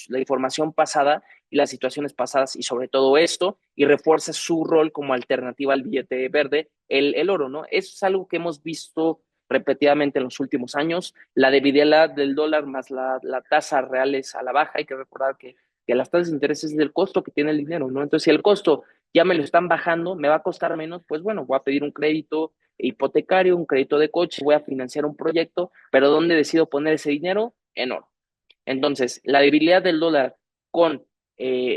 la información pasada y las situaciones pasadas y sobre todo esto, y refuerza su rol como alternativa al billete verde, el oro, ¿no? Eso es algo que hemos visto repetidamente en los últimos años. La debilidad del dólar más la tasa real es a la baja. Hay que recordar que las tasas de interés es del costo que tiene el dinero, ¿no? Entonces, si el costo ya me lo están bajando, me va a costar menos, pues bueno, voy a pedir un crédito hipotecario, un crédito de coche, voy a financiar un proyecto, pero ¿dónde decido poner ese dinero? En oro. Entonces, la debilidad del dólar con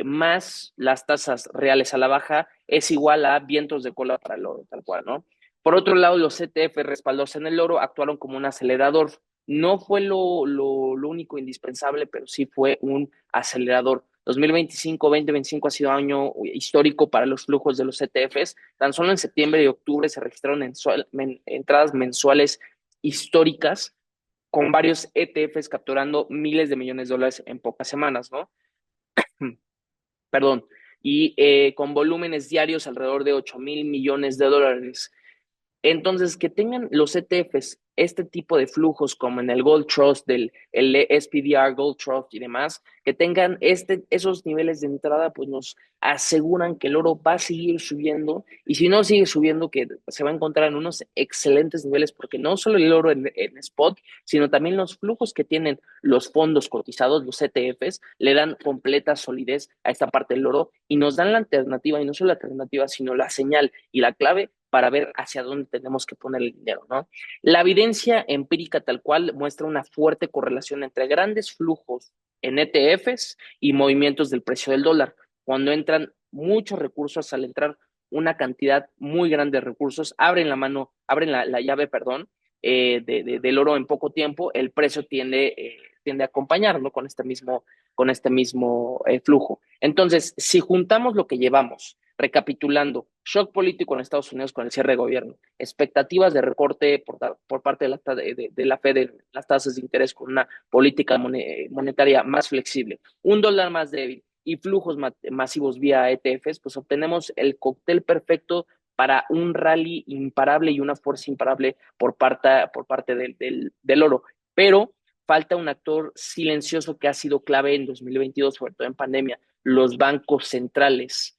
más las tasas reales a la baja es igual a vientos de cola para el oro, tal cual, ¿no? Por otro lado, los ETF respaldados en el oro actuaron como un acelerador. No fue lo único indispensable, pero sí fue un acelerador. 2025 ha sido año histórico para los flujos de los ETFs. Tan solo en septiembre y octubre se registraron entradas mensuales históricas con varios ETFs capturando miles de millones de dólares en pocas semanas, ¿no? Perdón. Y con volúmenes diarios alrededor de 8.000 millones de dólares. Entonces, que tengan los ETFs este tipo de flujos como en el Gold Trust, el SPDR Gold Trust y demás, que tengan esos niveles de entrada, pues nos aseguran que el oro va a seguir subiendo y si no sigue subiendo, que se va a encontrar en unos excelentes niveles, porque no solo el oro en spot, sino también los flujos que tienen los fondos cotizados, los ETFs, le dan completa solidez a esta parte del oro y nos dan la alternativa, y no solo la alternativa, sino la señal y la clave para ver hacia dónde tenemos que poner el dinero, ¿no? La evidencia empírica tal cual muestra una fuerte correlación entre grandes flujos en ETFs y movimientos del precio del dólar. Cuando entran muchos recursos, al entrar una cantidad muy grande de recursos, abren la llave, perdón, del oro en poco tiempo, el precio tiende a acompañarlo con este mismo flujo. Entonces, si juntamos lo que llevamos, recapitulando, shock político en Estados Unidos con el cierre de gobierno, expectativas de recorte por parte de la Fed de las tasas de interés con una política monetaria más flexible, un dólar más débil y flujos masivos vía ETFs, pues obtenemos el cóctel perfecto para un rally imparable y una fuerza imparable por parte del oro. Pero falta un actor silencioso que ha sido clave en 2022, sobre todo en pandemia, los bancos centrales.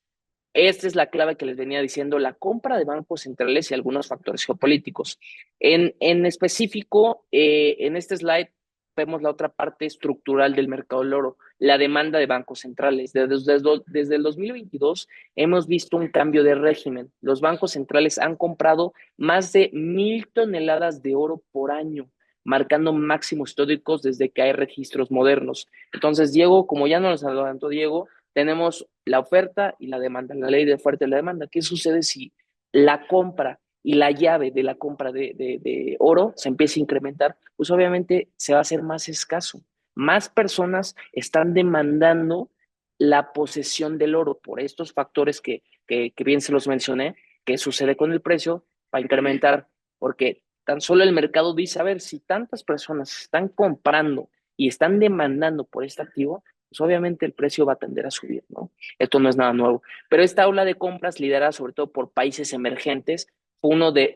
Esta es la clave que les venía diciendo, la compra de bancos centrales y algunos factores geopolíticos. En específico, en este slide vemos la otra parte estructural del mercado del oro, la demanda de bancos centrales. Desde el 2022 hemos visto un cambio de régimen. Los bancos centrales han comprado más de 1,000 toneladas de oro por año, marcando máximos históricos desde que hay registros modernos. Entonces, Diego, como ya nos adelantó Diego, tenemos la oferta y la demanda, la ley de oferta y la demanda. ¿Qué sucede si la compra y la llave de la compra de oro se empieza a incrementar? Pues obviamente se va a hacer más escaso. Más personas están demandando la posesión del oro por estos factores que bien se los mencioné, que sucede con el precio, va a incrementar, porque tan solo el mercado dice, a ver, si tantas personas están comprando y están demandando por este activo, pues obviamente el precio va a tender a subir, ¿no? Esto no es nada nuevo. Pero esta ola de compras, liderada sobre todo por países emergentes, fue uno de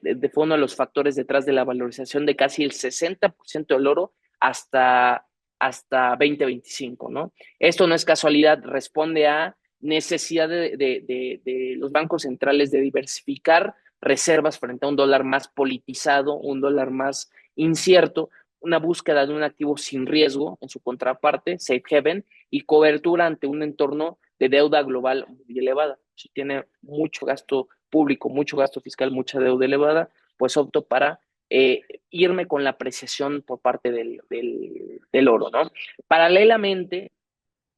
los factores detrás de la valorización de casi el 60% del oro hasta 2025, ¿no? Esto no es casualidad, responde a necesidad de los bancos centrales de diversificar reservas frente a un dólar más politizado, un dólar más incierto, una búsqueda de un activo sin riesgo en su contraparte, safe haven, y cobertura ante un entorno de deuda global muy elevada. Si tiene mucho gasto público, mucho gasto fiscal, mucha deuda elevada, pues opto para irme con la apreciación por parte del oro, ¿no? Paralelamente,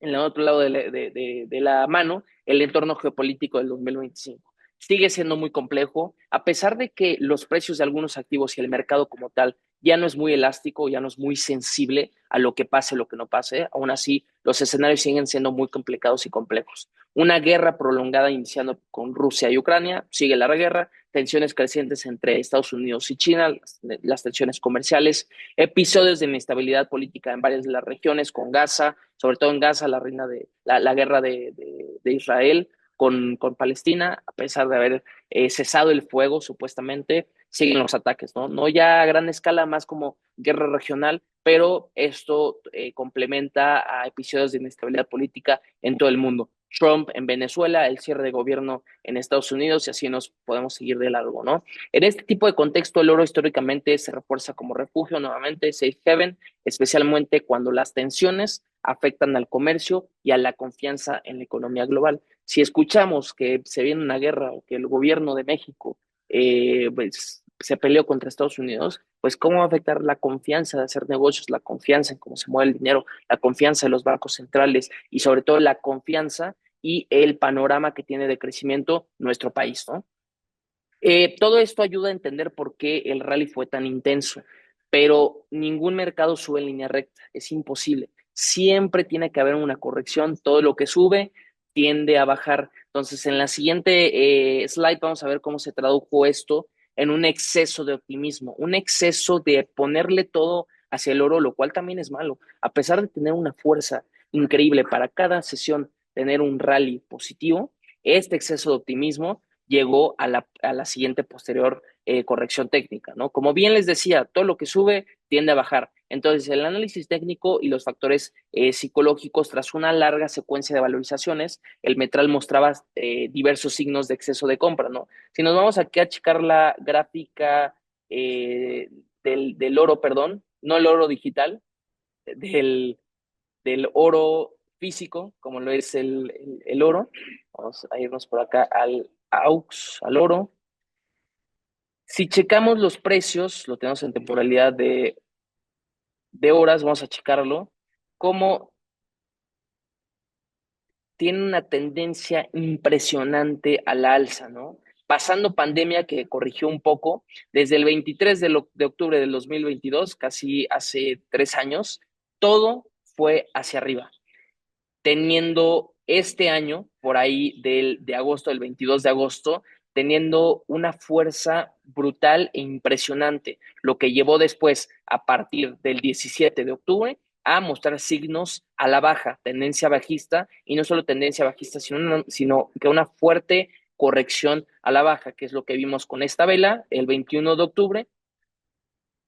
en el otro lado de la mano, el entorno geopolítico del 2025. Sigue siendo muy complejo, a pesar de que los precios de algunos activos y el mercado como tal ya no es muy elástico, ya no es muy sensible a lo que pase, lo que no pase. Aún así, los escenarios siguen siendo muy complicados y complejos. Una guerra prolongada iniciando con Rusia y Ucrania, sigue la guerra, tensiones crecientes entre Estados Unidos y China, las tensiones comerciales, episodios de inestabilidad política en varias de las regiones, con Gaza, sobre todo en Gaza, la guerra de Israel con Palestina, a pesar de haber cesado el fuego supuestamente, siguen los ataques, ¿no? No ya a gran escala, más como guerra regional, pero esto complementa a episodios de inestabilidad política en todo el mundo. Trump en Venezuela, el cierre de gobierno en Estados Unidos y así nos podemos seguir de largo, ¿no? En este tipo de contexto, el oro históricamente se refuerza como refugio nuevamente, safe haven, especialmente cuando las tensiones afectan al comercio y a la confianza en la economía global. Si escuchamos que se viene una guerra o que el gobierno de México pues, se peleó contra Estados Unidos, pues cómo va a afectar la confianza de hacer negocios, la confianza en cómo se mueve el dinero, la confianza de los bancos centrales y sobre todo la confianza y el panorama que tiene de crecimiento nuestro país, ¿no? Todo esto ayuda a entender por qué el rally fue tan intenso, pero ningún mercado sube en línea recta, es imposible. Siempre tiene que haber una corrección, todo lo que sube tiende a bajar. Entonces, en la siguiente slide vamos a ver cómo se tradujo esto en un exceso de optimismo, un exceso de ponerle todo hacia el oro, lo cual también es malo. A pesar de tener una fuerza increíble para cada sesión, tener un rally positivo, este exceso de optimismo llegó a la siguiente posterior corrección técnica, ¿no? Como bien les decía, todo lo que sube tiende a bajar. Entonces, el análisis técnico y los factores psicológicos, tras una larga secuencia de valorizaciones, el Metral mostraba diversos signos de exceso de compra, ¿no? Si nos vamos aquí a checar la gráfica del oro, perdón, no el oro digital, del, del oro físico, como lo es el oro. Vamos a irnos por acá al AUX, al oro. Si checamos los precios, lo tenemos en temporalidad de horas, vamos a checarlo, como tiene una tendencia impresionante a la alza, ¿no? Pasando pandemia que corrigió un poco, desde el 23 de octubre del 2022, casi hace 3 años, todo fue hacia arriba, teniendo este año, por ahí de agosto, del 22 de agosto, teniendo una fuerza brutal e impresionante, lo que llevó después, a partir del 17 de octubre, a mostrar signos a la baja, tendencia bajista, y no solo tendencia bajista, sino que una fuerte corrección a la baja, que es lo que vimos con esta vela el 21 de octubre,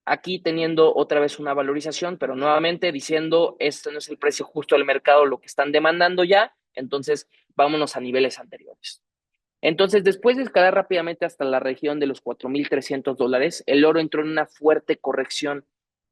aquí teniendo otra vez una valorización, pero nuevamente diciendo, este no es el precio justo del mercado, lo que están demandando ya, entonces vámonos a niveles anteriores. Entonces, después de escalar rápidamente hasta la región de los $4,300, el oro entró en una fuerte corrección.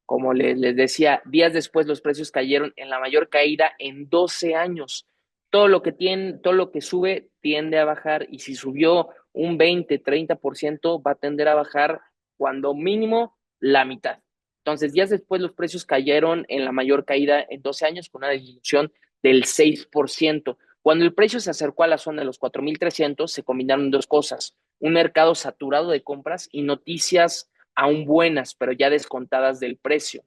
Como les decía, días después los precios cayeron en la mayor caída en 12 años. Todo lo que sube tiende a bajar, y si subió un 20-30% va a tender a bajar cuando mínimo la mitad. Entonces, días después los precios cayeron en la mayor caída en 12 años con una disminución del 6%. Cuando el precio se acercó a la zona de los 4,300, se combinaron dos cosas: un mercado saturado de compras y noticias aún buenas, pero ya descontadas del precio.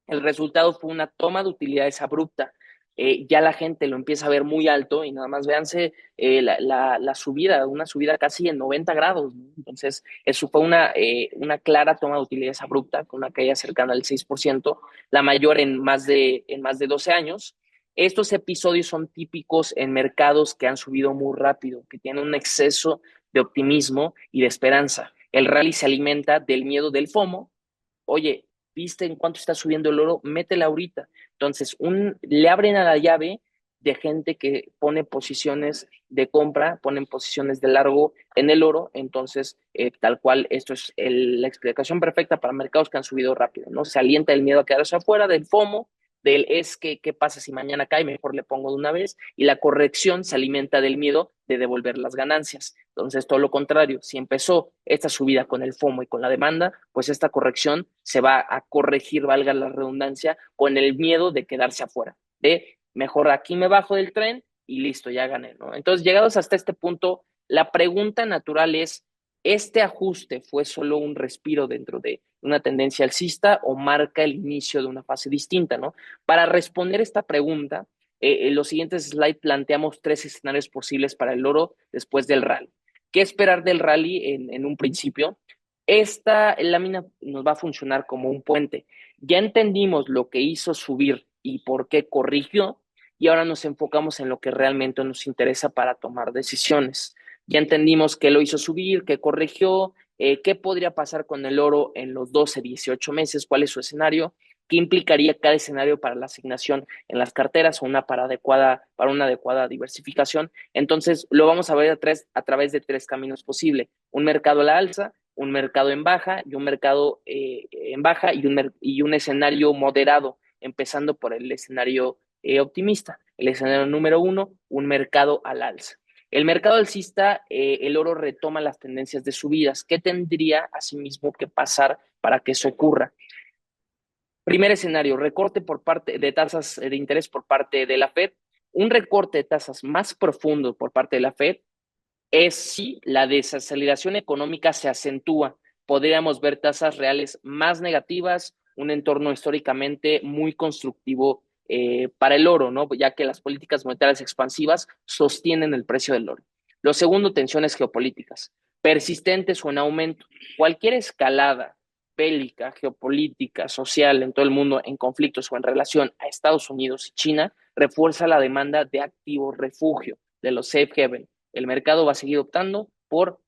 El resultado fue una toma de utilidades abrupta. Ya la gente lo empieza a ver muy alto, y nada más véanse la subida, una subida casi en 90 grados, ¿no? Entonces, eso fue una clara toma de utilidades abrupta, con una caída cercana al 6%, la mayor en más de 12 años. Estos episodios son típicos en mercados que han subido muy rápido, que tienen un exceso de optimismo y de esperanza. El rally se alimenta del miedo del FOMO. Oye, ¿viste en cuánto está subiendo el oro? Métela ahorita. Entonces, le abren a la llave de gente que pone posiciones de compra, ponen posiciones de largo en el oro. Entonces, tal cual, esto es la explicación perfecta para mercados que han subido rápido, ¿no? Se alienta el miedo a quedarse afuera, del FOMO, del es que, ¿qué pasa si mañana cae? Mejor le pongo de una vez. Y la corrección se alimenta del miedo de devolver las ganancias. Entonces, todo lo contrario, si empezó esta subida con el FOMO y con la demanda, pues esta corrección se va a corregir, valga la redundancia, con el miedo de quedarse afuera, de mejor aquí me bajo del tren y listo, ya gané, ¿no? Entonces, llegados hasta este punto, la pregunta natural es: ¿este ajuste fue solo un respiro dentro de una tendencia alcista o marca el inicio de una fase distinta, ¿no? Para responder esta pregunta, en los siguientes slides planteamos tres escenarios posibles para el oro después del rally. ¿Qué esperar del rally en un principio? Esta lámina nos va a funcionar como un puente. Ya entendimos lo que hizo subir y por qué corrigió, y ahora nos enfocamos en lo que realmente nos interesa para tomar decisiones. Ya entendimos qué lo hizo subir, qué corrigió, qué podría pasar con el oro en los 12, 18 meses, cuál es su escenario, qué implicaría cada escenario para la asignación en las carteras o para una adecuada diversificación. Entonces, lo vamos a ver a través de tres caminos posibles: un mercado a la alza, un mercado en baja y un mercado en baja, y un escenario moderado, empezando por el escenario optimista. El escenario número uno, un mercado al alza. El mercado alcista, el oro retoma las tendencias de subidas. ¿Qué tendría asimismo que pasar para que eso ocurra? Primer escenario: recorte por parte de tasas de interés por parte de la Fed. Un recorte de tasas más profundo por parte de la Fed es si la desaceleración económica se acentúa. Podríamos ver tasas reales más negativas, un entorno históricamente muy constructivo para el oro, ¿no? Ya que las políticas monetarias expansivas sostienen el precio del oro. Lo segundo, tensiones geopolíticas, persistentes o en aumento. Cualquier escalada bélica, geopolítica, social en todo el mundo, en conflictos o en relación a Estados Unidos y China, refuerza la demanda de activos refugio, de los safe haven. El mercado va a seguir optando por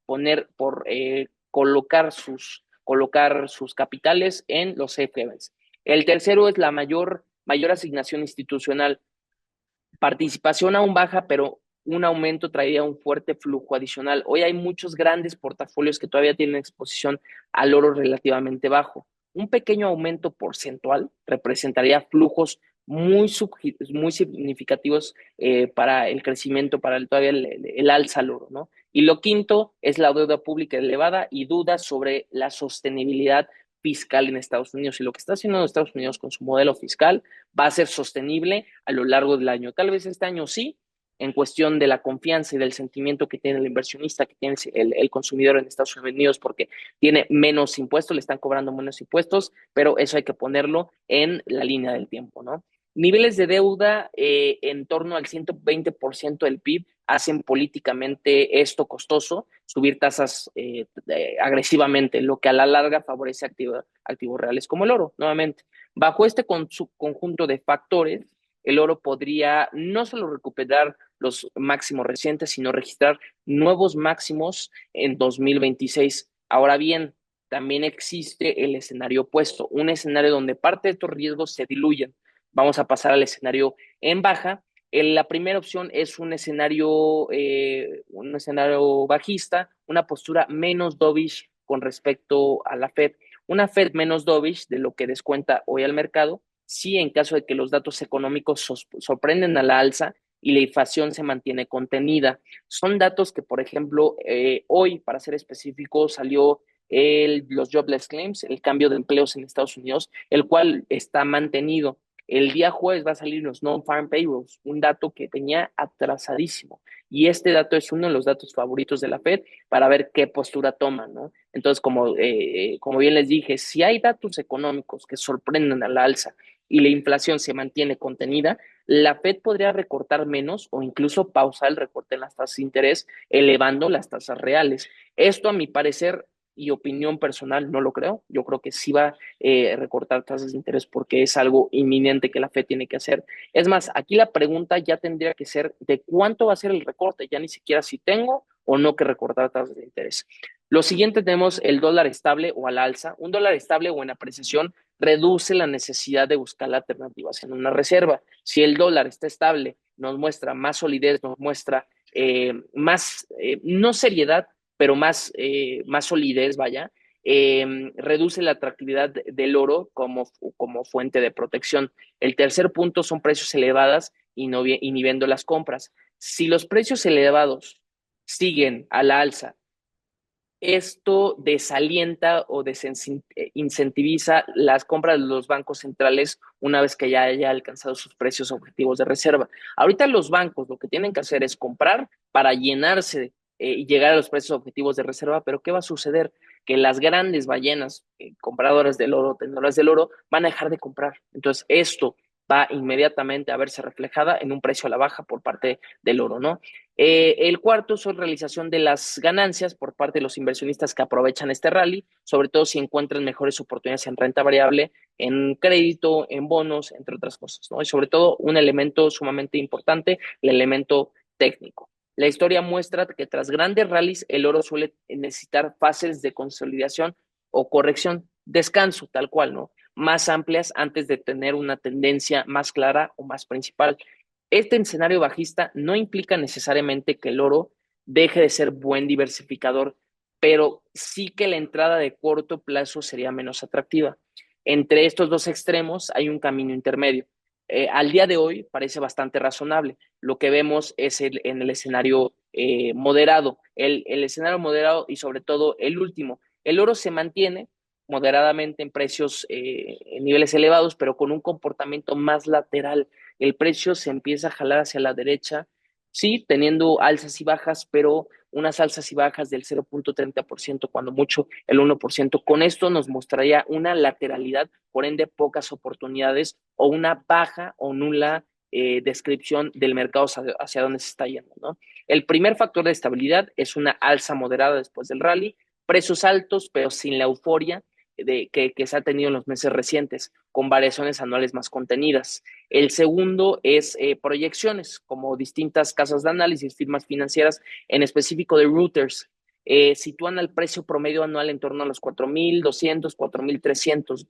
colocar sus capitales en los CFBs. El tercero es la mayor asignación institucional. Participación aún baja, pero un aumento traería un fuerte flujo adicional. Hoy hay muchos grandes portafolios que todavía tienen exposición al oro relativamente bajo. Un pequeño aumento porcentual representaría flujos muy significativos para el crecimiento, para todavía el alza al oro, ¿no? Y lo quinto es la deuda pública elevada y dudas sobre la sostenibilidad fiscal en Estados Unidos. Y lo que está haciendo Estados Unidos con su modelo fiscal va a ser sostenible a lo largo del año. Tal vez este año sí, en cuestión de la confianza y del sentimiento que tiene el inversionista, que tiene el consumidor en Estados Unidos, porque tiene menos impuestos, le están cobrando menos impuestos, pero eso hay que ponerlo en la línea del tiempo, ¿no? Niveles de deuda en torno al 120% del PIB hacen políticamente esto costoso, subir tasas agresivamente, lo que a la larga favorece activos reales como el oro, nuevamente. Bajo este conjunto de factores, el oro podría no solo recuperar los máximos recientes, sino registrar nuevos máximos en 2026. Ahora bien, también existe el escenario opuesto, un escenario donde parte de estos riesgos se diluyen. Vamos a pasar al escenario en baja. La primera opción es un escenario bajista, una postura menos dovish con respecto a la Fed. Una Fed menos dovish de lo que descuenta hoy al mercado, sí en caso de que los datos económicos sorprenden a la alza y la inflación se mantiene contenida. Son datos que, por ejemplo, hoy, para ser específico, salió los jobless claims, el cambio de empleos en Estados Unidos, el cual está mantenido. El día jueves va a salir los non-farm payrolls, un dato que tenía atrasadísimo. Y este dato es uno de los datos favoritos de la Fed para ver qué postura toman, ¿no? Entonces, como bien les dije, si hay datos económicos que sorprenden a la alza y la inflación se mantiene contenida, la Fed podría recortar menos o incluso pausar el recorte en las tasas de interés, elevando las tasas reales. Esto, a mi parecer y opinión personal, no lo creo. Yo creo que sí va a recortar tasas de interés porque es algo inminente que la Fed tiene que hacer. Es más, aquí la pregunta ya tendría que ser de cuánto va a ser el recorte, ya ni siquiera si tengo o no que recortar tasas de interés. Lo siguiente tenemos el dólar estable o al alza. Un dólar estable o en apreciación reduce la necesidad de buscar alternativas en una reserva. Si el dólar está estable, nos muestra más solidez, nos muestra no seriedad, pero más solidez, vaya, reduce la atractividad del oro como fuente de protección. El tercer punto son precios elevados inhibiendo las compras. Si los precios elevados siguen a la alza, esto desalienta o desincentiviza las compras de los bancos centrales una vez que ya haya alcanzado sus precios objetivos de reserva. Ahorita los bancos lo que tienen que hacer es comprar para llenarse y llegar a los precios objetivos de reserva, pero ¿qué va a suceder? Que las grandes ballenas compradoras del oro, tendedoras del oro, van a dejar de comprar. Entonces, esto va inmediatamente a verse reflejada en un precio a la baja por parte del oro, ¿no? El cuarto son realización de las ganancias por parte de los inversionistas que aprovechan este rally, sobre todo si encuentran mejores oportunidades en renta variable, en crédito, en bonos, entre otras cosas, ¿no? Y sobre todo un elemento sumamente importante, el elemento técnico. La historia muestra que tras grandes rallies el oro suele necesitar fases de consolidación o corrección, descanso, tal cual, ¿no? Más amplias antes de tener una tendencia más clara o más principal. Este escenario bajista no implica necesariamente que el oro deje de ser buen diversificador, pero sí que la entrada de corto plazo sería menos atractiva. Entre estos dos extremos hay un camino intermedio. Al día de hoy parece bastante razonable. Lo que vemos es en el escenario moderado, el escenario moderado y sobre todo el último. El oro se mantiene moderadamente en precios en niveles elevados, pero con un comportamiento más lateral. El precio se empieza a jalar hacia la derecha, sí, teniendo alzas y bajas, pero unas alzas y bajas del 0.30%, cuando mucho el 1%. Con esto nos mostraría una lateralidad, por ende pocas oportunidades o una baja o nula descripción del mercado hacia dónde se está yendo, ¿no? El primer factor de estabilidad es una alza moderada después del rally, precios altos, pero sin la euforia que se ha tenido en los meses recientes, con variaciones anuales más contenidas. El segundo es proyecciones, como distintas casas de análisis, firmas financieras, en específico de Reuters, sitúan al precio promedio anual en torno a los 4,200, 4,300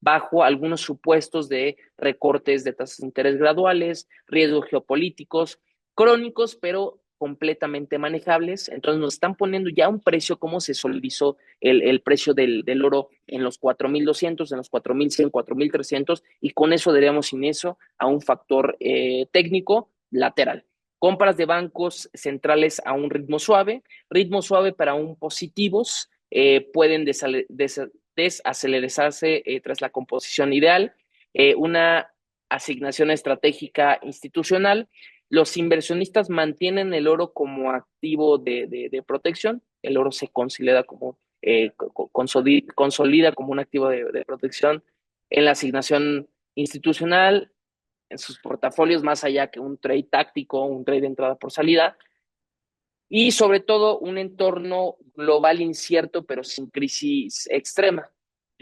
bajo algunos supuestos de recortes de tasas de interés graduales, riesgos geopolíticos, crónicos, pero completamente manejables. Entonces nos están poniendo ya un precio, como se solidizó el precio del oro en los 4,200, en los 4,100, 4,300, y con eso daríamos inicio a un factor técnico lateral. Compras de bancos centrales a un ritmo suave para un positivos, pueden desacelerarse tras la composición ideal, una asignación estratégica institucional. Los inversionistas mantienen el oro como activo de protección, el oro se consolida como un activo de protección en la asignación institucional, en sus portafolios, más allá que un trade táctico, un trade de entrada por salida, y sobre todo un entorno global incierto, pero sin crisis extrema,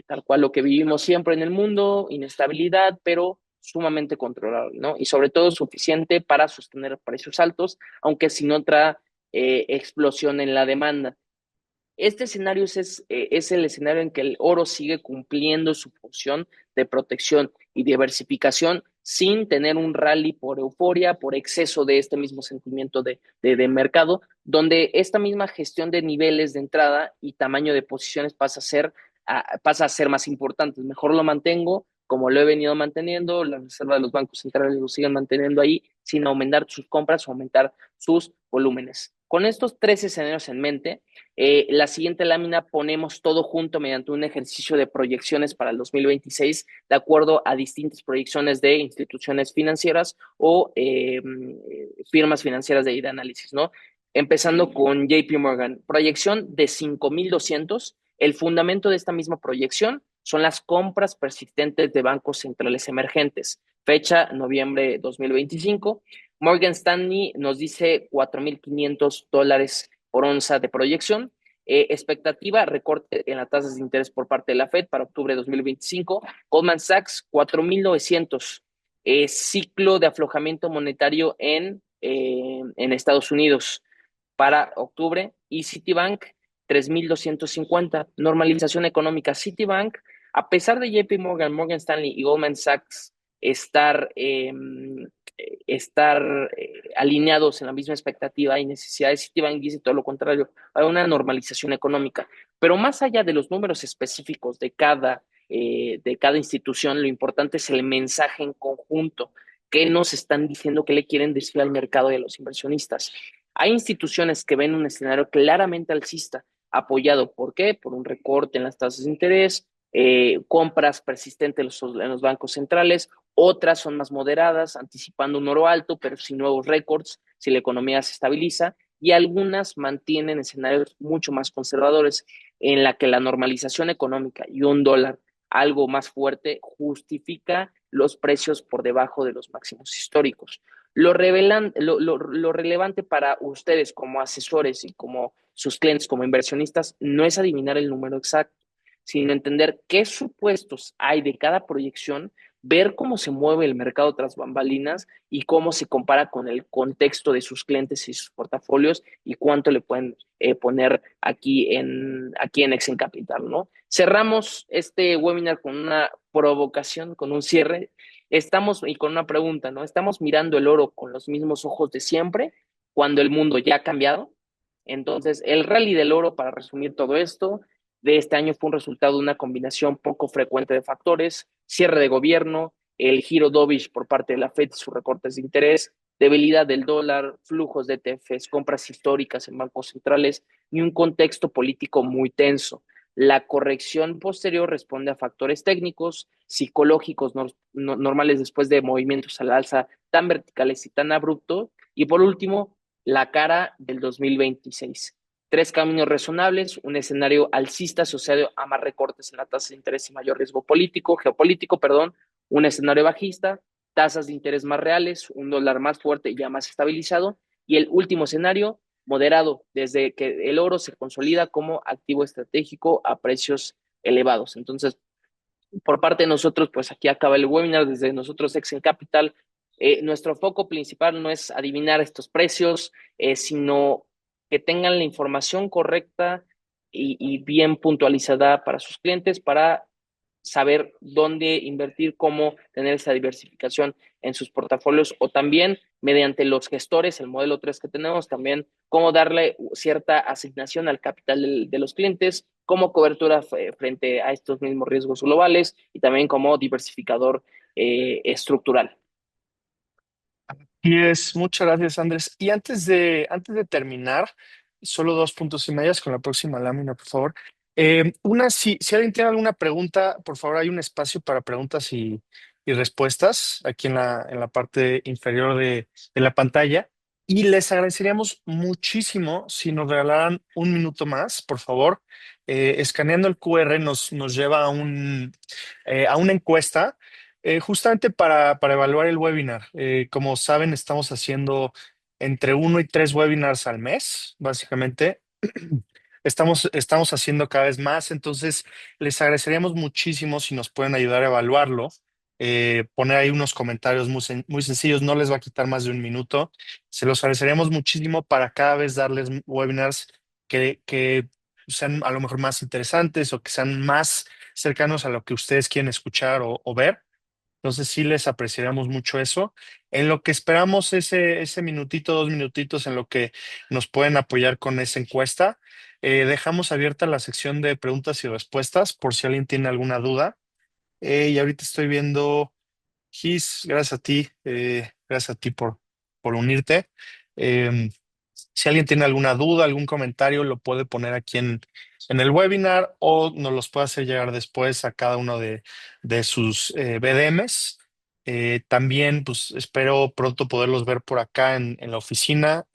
tal cual lo que vivimos siempre en el mundo, inestabilidad, pero sumamente controlable, ¿no? Y sobre todo suficiente para sostener precios altos, aunque sin otra explosión en la demanda. Este escenario es el escenario en que el oro sigue cumpliendo su función de protección y diversificación sin tener un rally por euforia, por exceso de este mismo sentimiento de mercado, donde esta misma gestión de niveles de entrada y tamaño de posiciones pasa a ser más importante. Mejor lo mantengo como lo he venido manteniendo, la reserva de los bancos centrales lo siguen manteniendo ahí sin aumentar sus compras o aumentar sus volúmenes. Con estos tres escenarios en mente, la siguiente lámina ponemos todo junto mediante un ejercicio de proyecciones para el 2026, de acuerdo a distintas proyecciones de instituciones financieras o firmas financieras de análisis, ¿no? Empezando con JP Morgan, proyección de 5,200. El fundamento de esta misma proyección son las compras persistentes de bancos centrales emergentes. Fecha noviembre 2025. Morgan Stanley nos dice $4,500 por onza de proyección. Expectativa, recorte en las tasas de interés por parte de la Fed para octubre de 2025. Goldman Sachs, 4,900. Ciclo de aflojamiento monetario en Estados Unidos para octubre. Y Citibank, 3,250. Normalización económica. Citibank, a pesar de JP Morgan, Morgan Stanley y Goldman Sachs estar alineados en la misma expectativa y necesidades, Citibank dice todo lo contrario, hay una normalización económica. Pero más allá de los números específicos de cada institución, lo importante es el mensaje en conjunto. ¿Qué nos están diciendo? ¿Qué le quieren decir al mercado y a los inversionistas? Hay instituciones que ven un escenario claramente alcista, apoyado ¿por qué? Por un recorte en las tasas de interés, compras persistentes en los bancos centrales. Otras son más moderadas, anticipando un oro alto, pero sin nuevos récords, si la economía se estabiliza. Y algunas mantienen escenarios mucho más conservadores, en la que la normalización económica y un dólar algo más fuerte justifica los precios por debajo de los máximos históricos. Lo relevante para ustedes como asesores y como sus clientes, como inversionistas, no es adivinar el número exacto, sino entender qué supuestos hay de cada proyección, ver cómo se mueve el mercado tras bambalinas y cómo se compara con el contexto de sus clientes y sus portafolios y cuánto le pueden poner aquí en Exen Capital, ¿no? Cerramos este webinar con una provocación, con un cierre. Y con una pregunta, ¿no? ¿Estamos mirando el oro con los mismos ojos de siempre cuando el mundo ya ha cambiado? Entonces, el rally del oro, para resumir todo esto, de este año fue un resultado de una combinación poco frecuente de factores: cierre de gobierno, el giro dovish por parte de la Fed y sus recortes de interés, debilidad del dólar, flujos de ETFs, compras históricas en bancos centrales y un contexto político muy tenso. La corrección posterior responde a factores técnicos, psicológicos normales después de movimientos al alza tan verticales y tan abruptos. Y por último, la cara del 2026. Tres caminos razonables: un escenario alcista asociado a más recortes en la tasa de interés y mayor riesgo geopolítico, un escenario bajista, tasas de interés más reales, un dólar más fuerte y ya más estabilizado, y el último escenario, moderado, desde que el oro se consolida como activo estratégico a precios elevados. Entonces, por parte de nosotros, pues aquí acaba el webinar desde nosotros Exen Capital. Nuestro foco principal no es adivinar estos precios, sino que tengan la información correcta y bien puntualizada para sus clientes para saber dónde invertir, cómo tener esa diversificación en sus portafolios o también mediante los gestores, el modelo 3 que tenemos, también cómo darle cierta asignación al capital de los clientes, como cobertura frente a estos mismos riesgos globales y también como diversificador estructural. Y muchas gracias, Andrés. Y antes de terminar, solo 2 puntos y medias con la próxima lámina, por favor. Si alguien tiene alguna pregunta, por favor, hay un espacio para preguntas y respuestas aquí en la parte inferior de la pantalla. Y les agradeceríamos muchísimo si nos regalaran un minuto más, por favor. Escaneando el QR nos lleva a una encuesta justamente para evaluar el webinar. Como saben, estamos haciendo entre 1 y 3 webinars al mes, básicamente. Estamos haciendo cada vez más, entonces les agradeceríamos muchísimo si nos pueden ayudar a evaluarlo. Poner ahí unos comentarios muy sencillos, no les va a quitar más de un minuto. Se los agradeceríamos muchísimo para cada vez darles webinars que sean a lo mejor más interesantes o que sean más cercanos a lo que ustedes quieren escuchar o ver. Entonces sí les apreciamos mucho eso. En lo que esperamos ese minutito, 2 minutitos, en lo que nos pueden apoyar con esa encuesta, dejamos abierta la sección de preguntas y respuestas por si alguien tiene alguna duda. Y ahorita estoy viendo, Gis, gracias a ti por unirte. Em, si alguien tiene alguna duda, algún comentario, lo puede poner aquí en el webinar o nos los puede hacer llegar después a cada uno de sus BDMs. También, pues, espero pronto poderlos ver por acá en la oficina.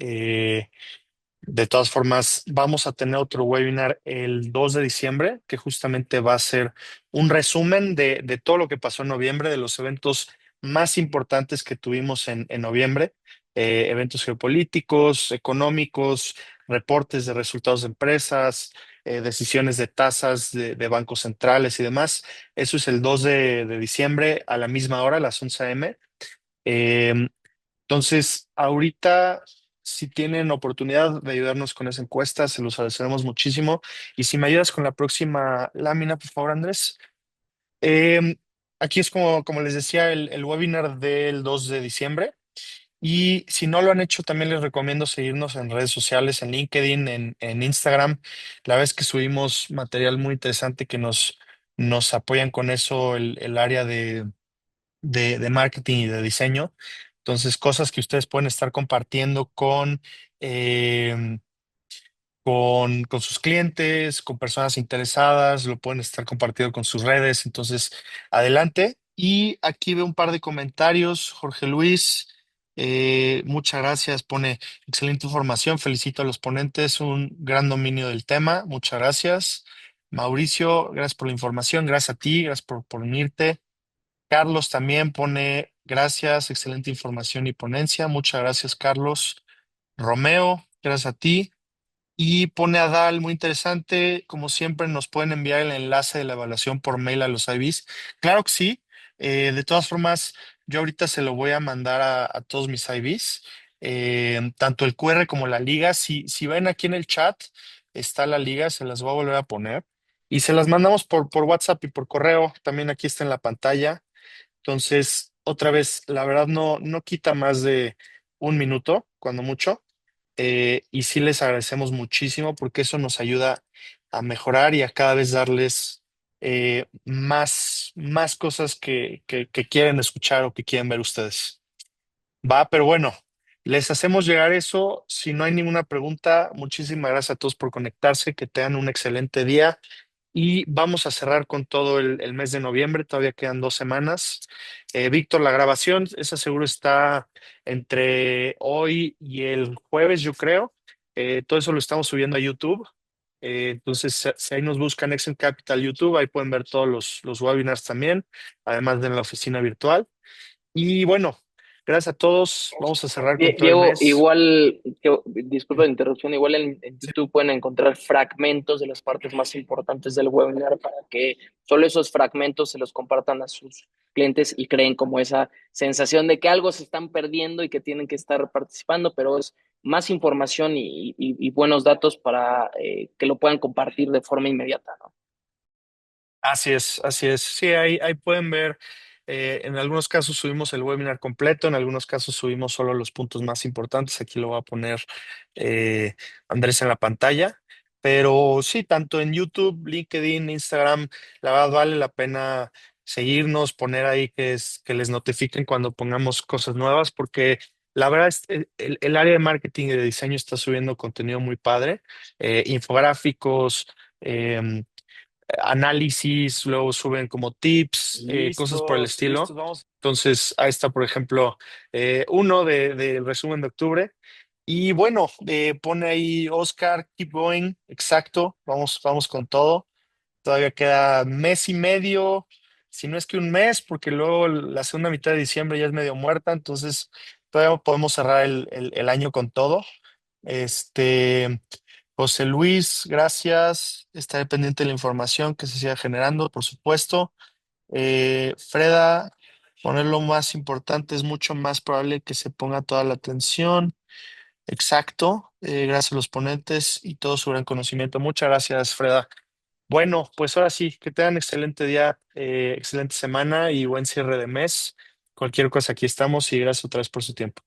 De todas formas, vamos a tener otro webinar el 2 de diciembre, que justamente va a ser un resumen de todo lo que pasó en noviembre, de los eventos más importantes que tuvimos en noviembre, eventos geopolíticos, económicos, reportes de resultados de empresas, decisiones de tasas de bancos centrales y demás. Eso es el 2 de diciembre a la misma hora, a las 11 a.m. Entonces, ahorita, si tienen oportunidad de ayudarnos con esa encuesta, se los agradeceremos muchísimo. Y si me ayudas con la próxima lámina, por favor, Andrés. Eh, Aquí es como les decía, el webinar del 2 de diciembre. Y si no lo han hecho, también les recomiendo seguirnos en redes sociales, en LinkedIn, en Instagram. La vez que subimos material muy interesante que nos apoyan con eso, el área de marketing y de diseño. Entonces, cosas que ustedes pueden estar compartiendo eh, con sus clientes, con personas interesadas, lo pueden estar compartiendo con sus redes. Entonces, adelante. Y aquí veo un par de comentarios. Jorge Luis, muchas gracias. Pone excelente información. Felicito a los ponentes, un gran dominio del tema. Muchas gracias. Mauricio, gracias por la información. Gracias a ti, gracias por unirte. Carlos también pone gracias, excelente información y ponencia. Muchas gracias, Carlos. Romeo, gracias a ti. Y pone a Dal, muy interesante. Como siempre, nos pueden enviar el enlace de la evaluación por mail a los IBs. Claro que sí. De todas formas, yo ahorita se lo voy a mandar a todos mis IBs. Tanto el QR como la liga. Si ven aquí en el chat, está la liga, se las voy a volver a poner. Y se las mandamos por WhatsApp y por correo. También aquí está en la pantalla. Entonces, otra vez, la verdad no quita más de un minuto, cuando mucho. Y sí les agradecemos muchísimo porque eso nos ayuda a mejorar y a cada vez darles más cosas que quieren escuchar o que quieren ver ustedes. Va, pero bueno, les hacemos llegar eso. Si no hay ninguna pregunta, muchísimas gracias a todos por conectarse, que tengan un excelente día. Y vamos a cerrar con todo el mes de noviembre, todavía quedan 2 semanas. Víctor, la grabación, esa seguro está entre hoy y el jueves, yo creo. Todo eso lo estamos subiendo a YouTube. Entonces, si ahí nos buscan Exxon Capital YouTube, ahí pueden ver todos los webinars también, además de la oficina virtual. Y bueno, gracias a todos. Vamos a cerrar con todo el Diego, mes. igual, disculpa la interrupción, igual en YouTube pueden encontrar fragmentos de las partes más importantes del webinar para que solo esos fragmentos se los compartan a sus clientes y creen como esa sensación de que algo se están perdiendo y que tienen que estar participando, pero es más información y buenos datos para que lo puedan compartir de forma inmediata, ¿no? Así es, así es. Sí, ahí pueden ver. En algunos casos subimos el webinar completo, en algunos casos subimos solo los puntos más importantes. Aquí lo va a poner eh, Andrés en la pantalla. Pero sí, tanto en YouTube, LinkedIn, Instagram, la verdad vale la pena seguirnos, poner ahí que les notifiquen cuando pongamos cosas nuevas, porque la verdad es el área de marketing y de diseño está subiendo contenido muy padre, infográficos. em, Análisis, luego suben como tips, cosas por el Listos, listos, estilo. vamos. Entonces, ahí está, por ejemplo, uno del resumen de octubre. Y bueno, pone ahí Oscar, keep going, exacto, vamos con todo. Todavía queda mes y medio, si no es que un mes, porque luego la segunda mitad de diciembre ya es medio muerta, entonces todavía podemos cerrar el año con todo. Este, José Luis, gracias. Estaré pendiente de la información que se siga generando, por supuesto. Freda, poner lo más importante, es mucho más probable que se ponga toda la atención. Exacto. Gracias a los ponentes y todo su gran conocimiento. Muchas gracias, Freda. Bueno, pues ahora sí, que tengan excelente día, excelente semana y buen cierre de mes. Cualquier cosa, aquí estamos y gracias otra vez por su tiempo.